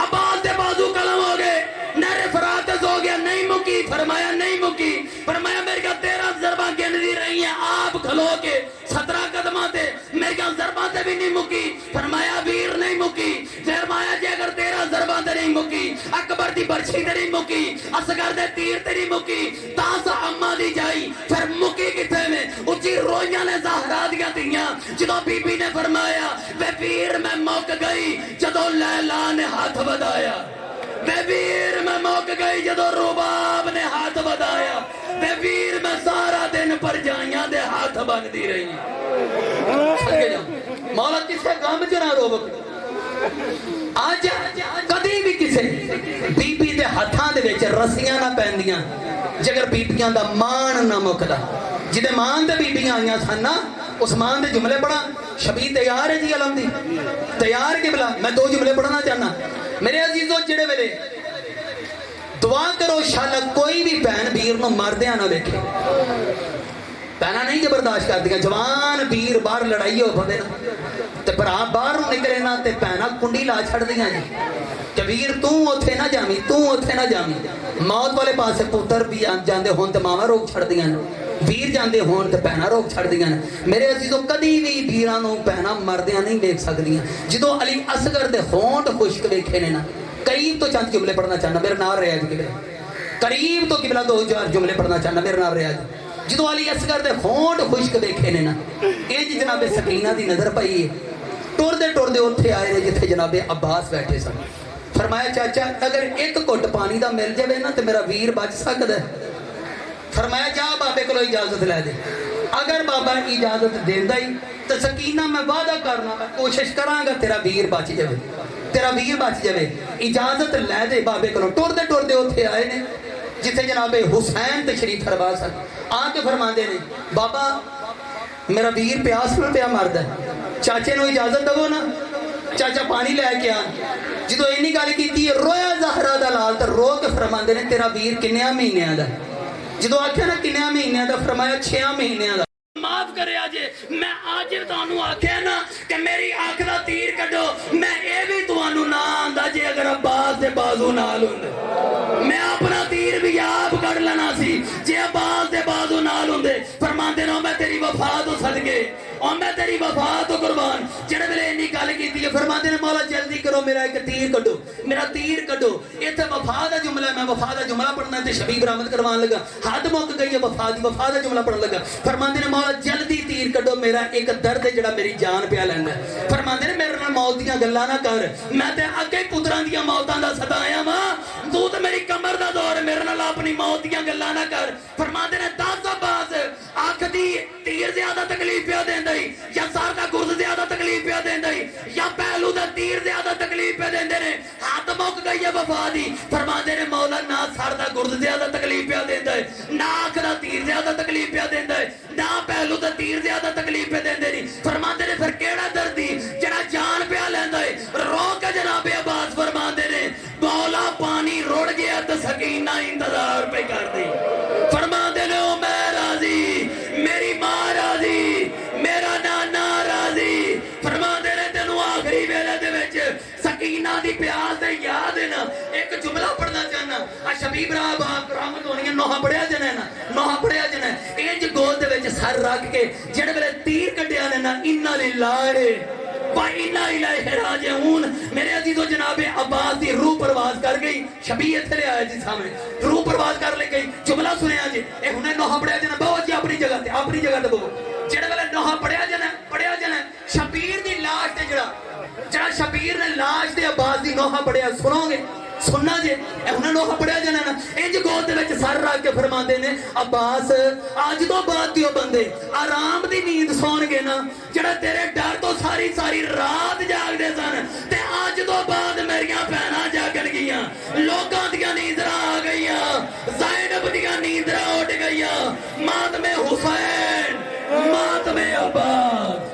عباس دے بازو قلم ہو گئے نہر فرات ہو گیا نہیں مکی فرمایا نہیں مکی فرمایا میرے کا 13 ضرباں گندی رہی ہیں آپ کھلو کے 17 قدمہ تے میرے کا ضرباں تے بھی نہیں مکی فرمایا ویر نہیں مکی فرمایا جے اگر 13 ضرباں تے نہیں مکی اکبر دی برچھی تے نہیں مکی اصغر دے تیر تے نہیں مکی تاسا اماں دی جائی پھر مکی کتے میں اچھی رویاں نے زہرا دیا تیاں جدو بی بی نے فرمایا وے ویر میں مک گئی جدو لیلا نے ہاتھ بدایا وے ویر میں مک گئی جدو رباب نے ہاتھ بدایا وے ویر میں سارا دن پر جائیاں دے ہاتھ بن دی رہی مولا کسے غم چ نہ رو آج کدی بھی کسے بی بی دے ہاتھاں دے وچ رسیاں نہ پیندیاں جگر بیبیاں دا مان نہ مکدا جدے مان تے بیبیاں آئیاں سن نا اس مان دے جملے پڑھا شبیر تیار ہے جی علم دی تیار کے بلا میں 2 جملے پڑھنا چاہنا میرے عزیزو جڑے ویلے دعا کرو شالا کوئی بھی بہن بیر نو مردیاں نہ دیکھے بہنا نہیں جو برداشت کر دیا جوان بیر باہر لڑائی ہو پڑے نا تے پر آپ باہر نکلے نا تے بہنا کنڈی لا چھڑ دیا جی کہ ویر توں اتھے نہ جامی توں اتھے نہ جامی موت والے پاس سے پتر بھی جاندے ہون تے ماما روک چھڑ دیا ویر جاندے ہون تے بہنا روک چھڑ دیا میرے عزیزو کدی بھی بیرانوں بہنا مردیاں نہیں دیکھ سکدیاں جدو علی اصغر دے ہونٹ خشک دیکھے نے نا قریب تو چند جملے پڑھنا چاہنا میرے نال ریاض قبلہ قریب تو قبلہ 2 جملے پڑھنا چاہنا میرے نال ریاض جدو علی اصغر دے ہونٹ خشک دیکھے نے نا انج جناب سکینہ دی نظر پئی ہے ٹور دے اتھے آئے نے جتھے جناب عباس بیٹھے سن فرمایا چاچا اگر ایک گھٹ پانی دا مل جائے نا تے میرا ویر بچ سکدا ہے فرمایا جا بابے کو اجازت لے دے اگر بابا اجازت دیندا ہی تو سکینہ میں وعدہ کرنا میں کوشش کراں گا تیرا ویر بچ جائے تیرا ویر بچ جائے اجازت لے دے بابے کو ٹور دے اتھے آئے نے جتھے جناب حسین تشریف فرما سن آ کے فرماندے نے بابا میرا ویر پیاس نہ پیا مرد ہے چاچے نو اجازت دو نا چاچا پانی لے کے آ جدو اینی گل کیتی رویا زہرا دا لال تے رو کے فرماندے نے تیرا ویر کنیاں مہینیاں دا جدو آکھیا نا کنیاں مہینیاں دا فرمایا 6 مہینیاں دا معاف کرے آجے میں آج تانوں آکھیا نا کہ میری آنکھ دا تیر کڈو میں اے بھی تانوں نہ آندا جے اگر عباس दे बाजू नाल हुंदे मैं अपना तीर भी आप कड़ लेना सी जे अब्बास दे बाजू नाल हुंदे फरमांदे ने मैं तेरी वफा तो सदके और मैं तेरी वफा तो कुर्बान जेड़े वेले इन्नी गल कीती है फरमांदे ने मौला जल्दी करो मेरा एक तीर कड्डो मेरा तीर कड्डो इत्थे वफा दा जुमला मैं वफा दा जुमला पढ़ना ते शबी बरामद करवान लगा हद मुक गई है वफा दा जुमला पढ़न लगा फरमांदे ने मौला जल्दी तीर कड्डो मेरा एक दर्द है जेड़ा मेरी जान पिया लैंदा फरमांदे ने मेरे नाल मौत दियां गल्लां ना कर मैं ते अगे पुत्रां दियां मौतां दा सताया वा तू ते मेरी कमर दा दौर मेरे नाल अपनी मौत दियां गल्लां ना कर फरमांदे ने दस अब्बास आखदी तीर ज्यादा तकलीफ पिया देंदा या सर दा गुर्द ज्यादा तकलीफ पिया देंदा या पहलू दा तीर ज्यादा तकलीफ पिया देंदे ने हाथ मुक गई है वफा दी फरमांदे ने मौला ना सर दा गुर्द ज्यादा तकलीफ पिया देंदा ना अख दा तीर ज्यादा तकलीफ पिया देंदा ना पहलू दा तीर ज्यादा तकलीफ पिया देंदे नहीं फरमांदे ने फिर केड़ा दर्दी जेड़ा जान पिया लैंदा है रो के जनाबे अब्बास फरमांदे ने मौला पानी रुड़ गया तो सकीना इंतजार पे कर दी फरमांदे ने ओ मैं राजी मेरी मां राजी मेरा नाना राजी फरमांदे ने तेनू आखिरी वेले दे विच सकीना दी प्यास ते याद है ना एक जुमला पढ़ना चाहना आ शबीब राब रहमत होनी है नोहा पढ़िया जने ना नोहा पढ़िया जने इंज गोल दे विच सर रख के जेड़े वेले तीर कड्डिया ने ना इन्ना लिल्लाह इन्ना इलाही राजिऊन मेरे अजीजो जनाबे अब्बास दी रूह परवाज कर गई शबी इत्थे ले आया जी सामने रूह परवाज कर ले गई जुमला सुनिया जी ए हुने नोहा पढ़िया जने बहुत जी अपनी जगह ते बहु जेड़े वेले नोहा पढ़िया जने शबीर दी लाश ते जेड़ा शबीर ने लाश ते अब्बास दी नोहा पढ़िया सुनोगे सुनना जे हुने नोहा पढ़िया जने ना इंज गोद दे विच सर रख के फरमांदे ने अब्बास अज तो बाद दियो बंदे आराम दी नींद सोणगे ना जेड़ा तेरे डर तो सारी सारी रात जागदे सन ते अज तो बाद मेरियां भैणां जागण गियां लोकां दियां नींदरां आ गईयां ज़ैनब दियां नींदरां उठ गईयां मातमे हुसैन मातमे अब्बास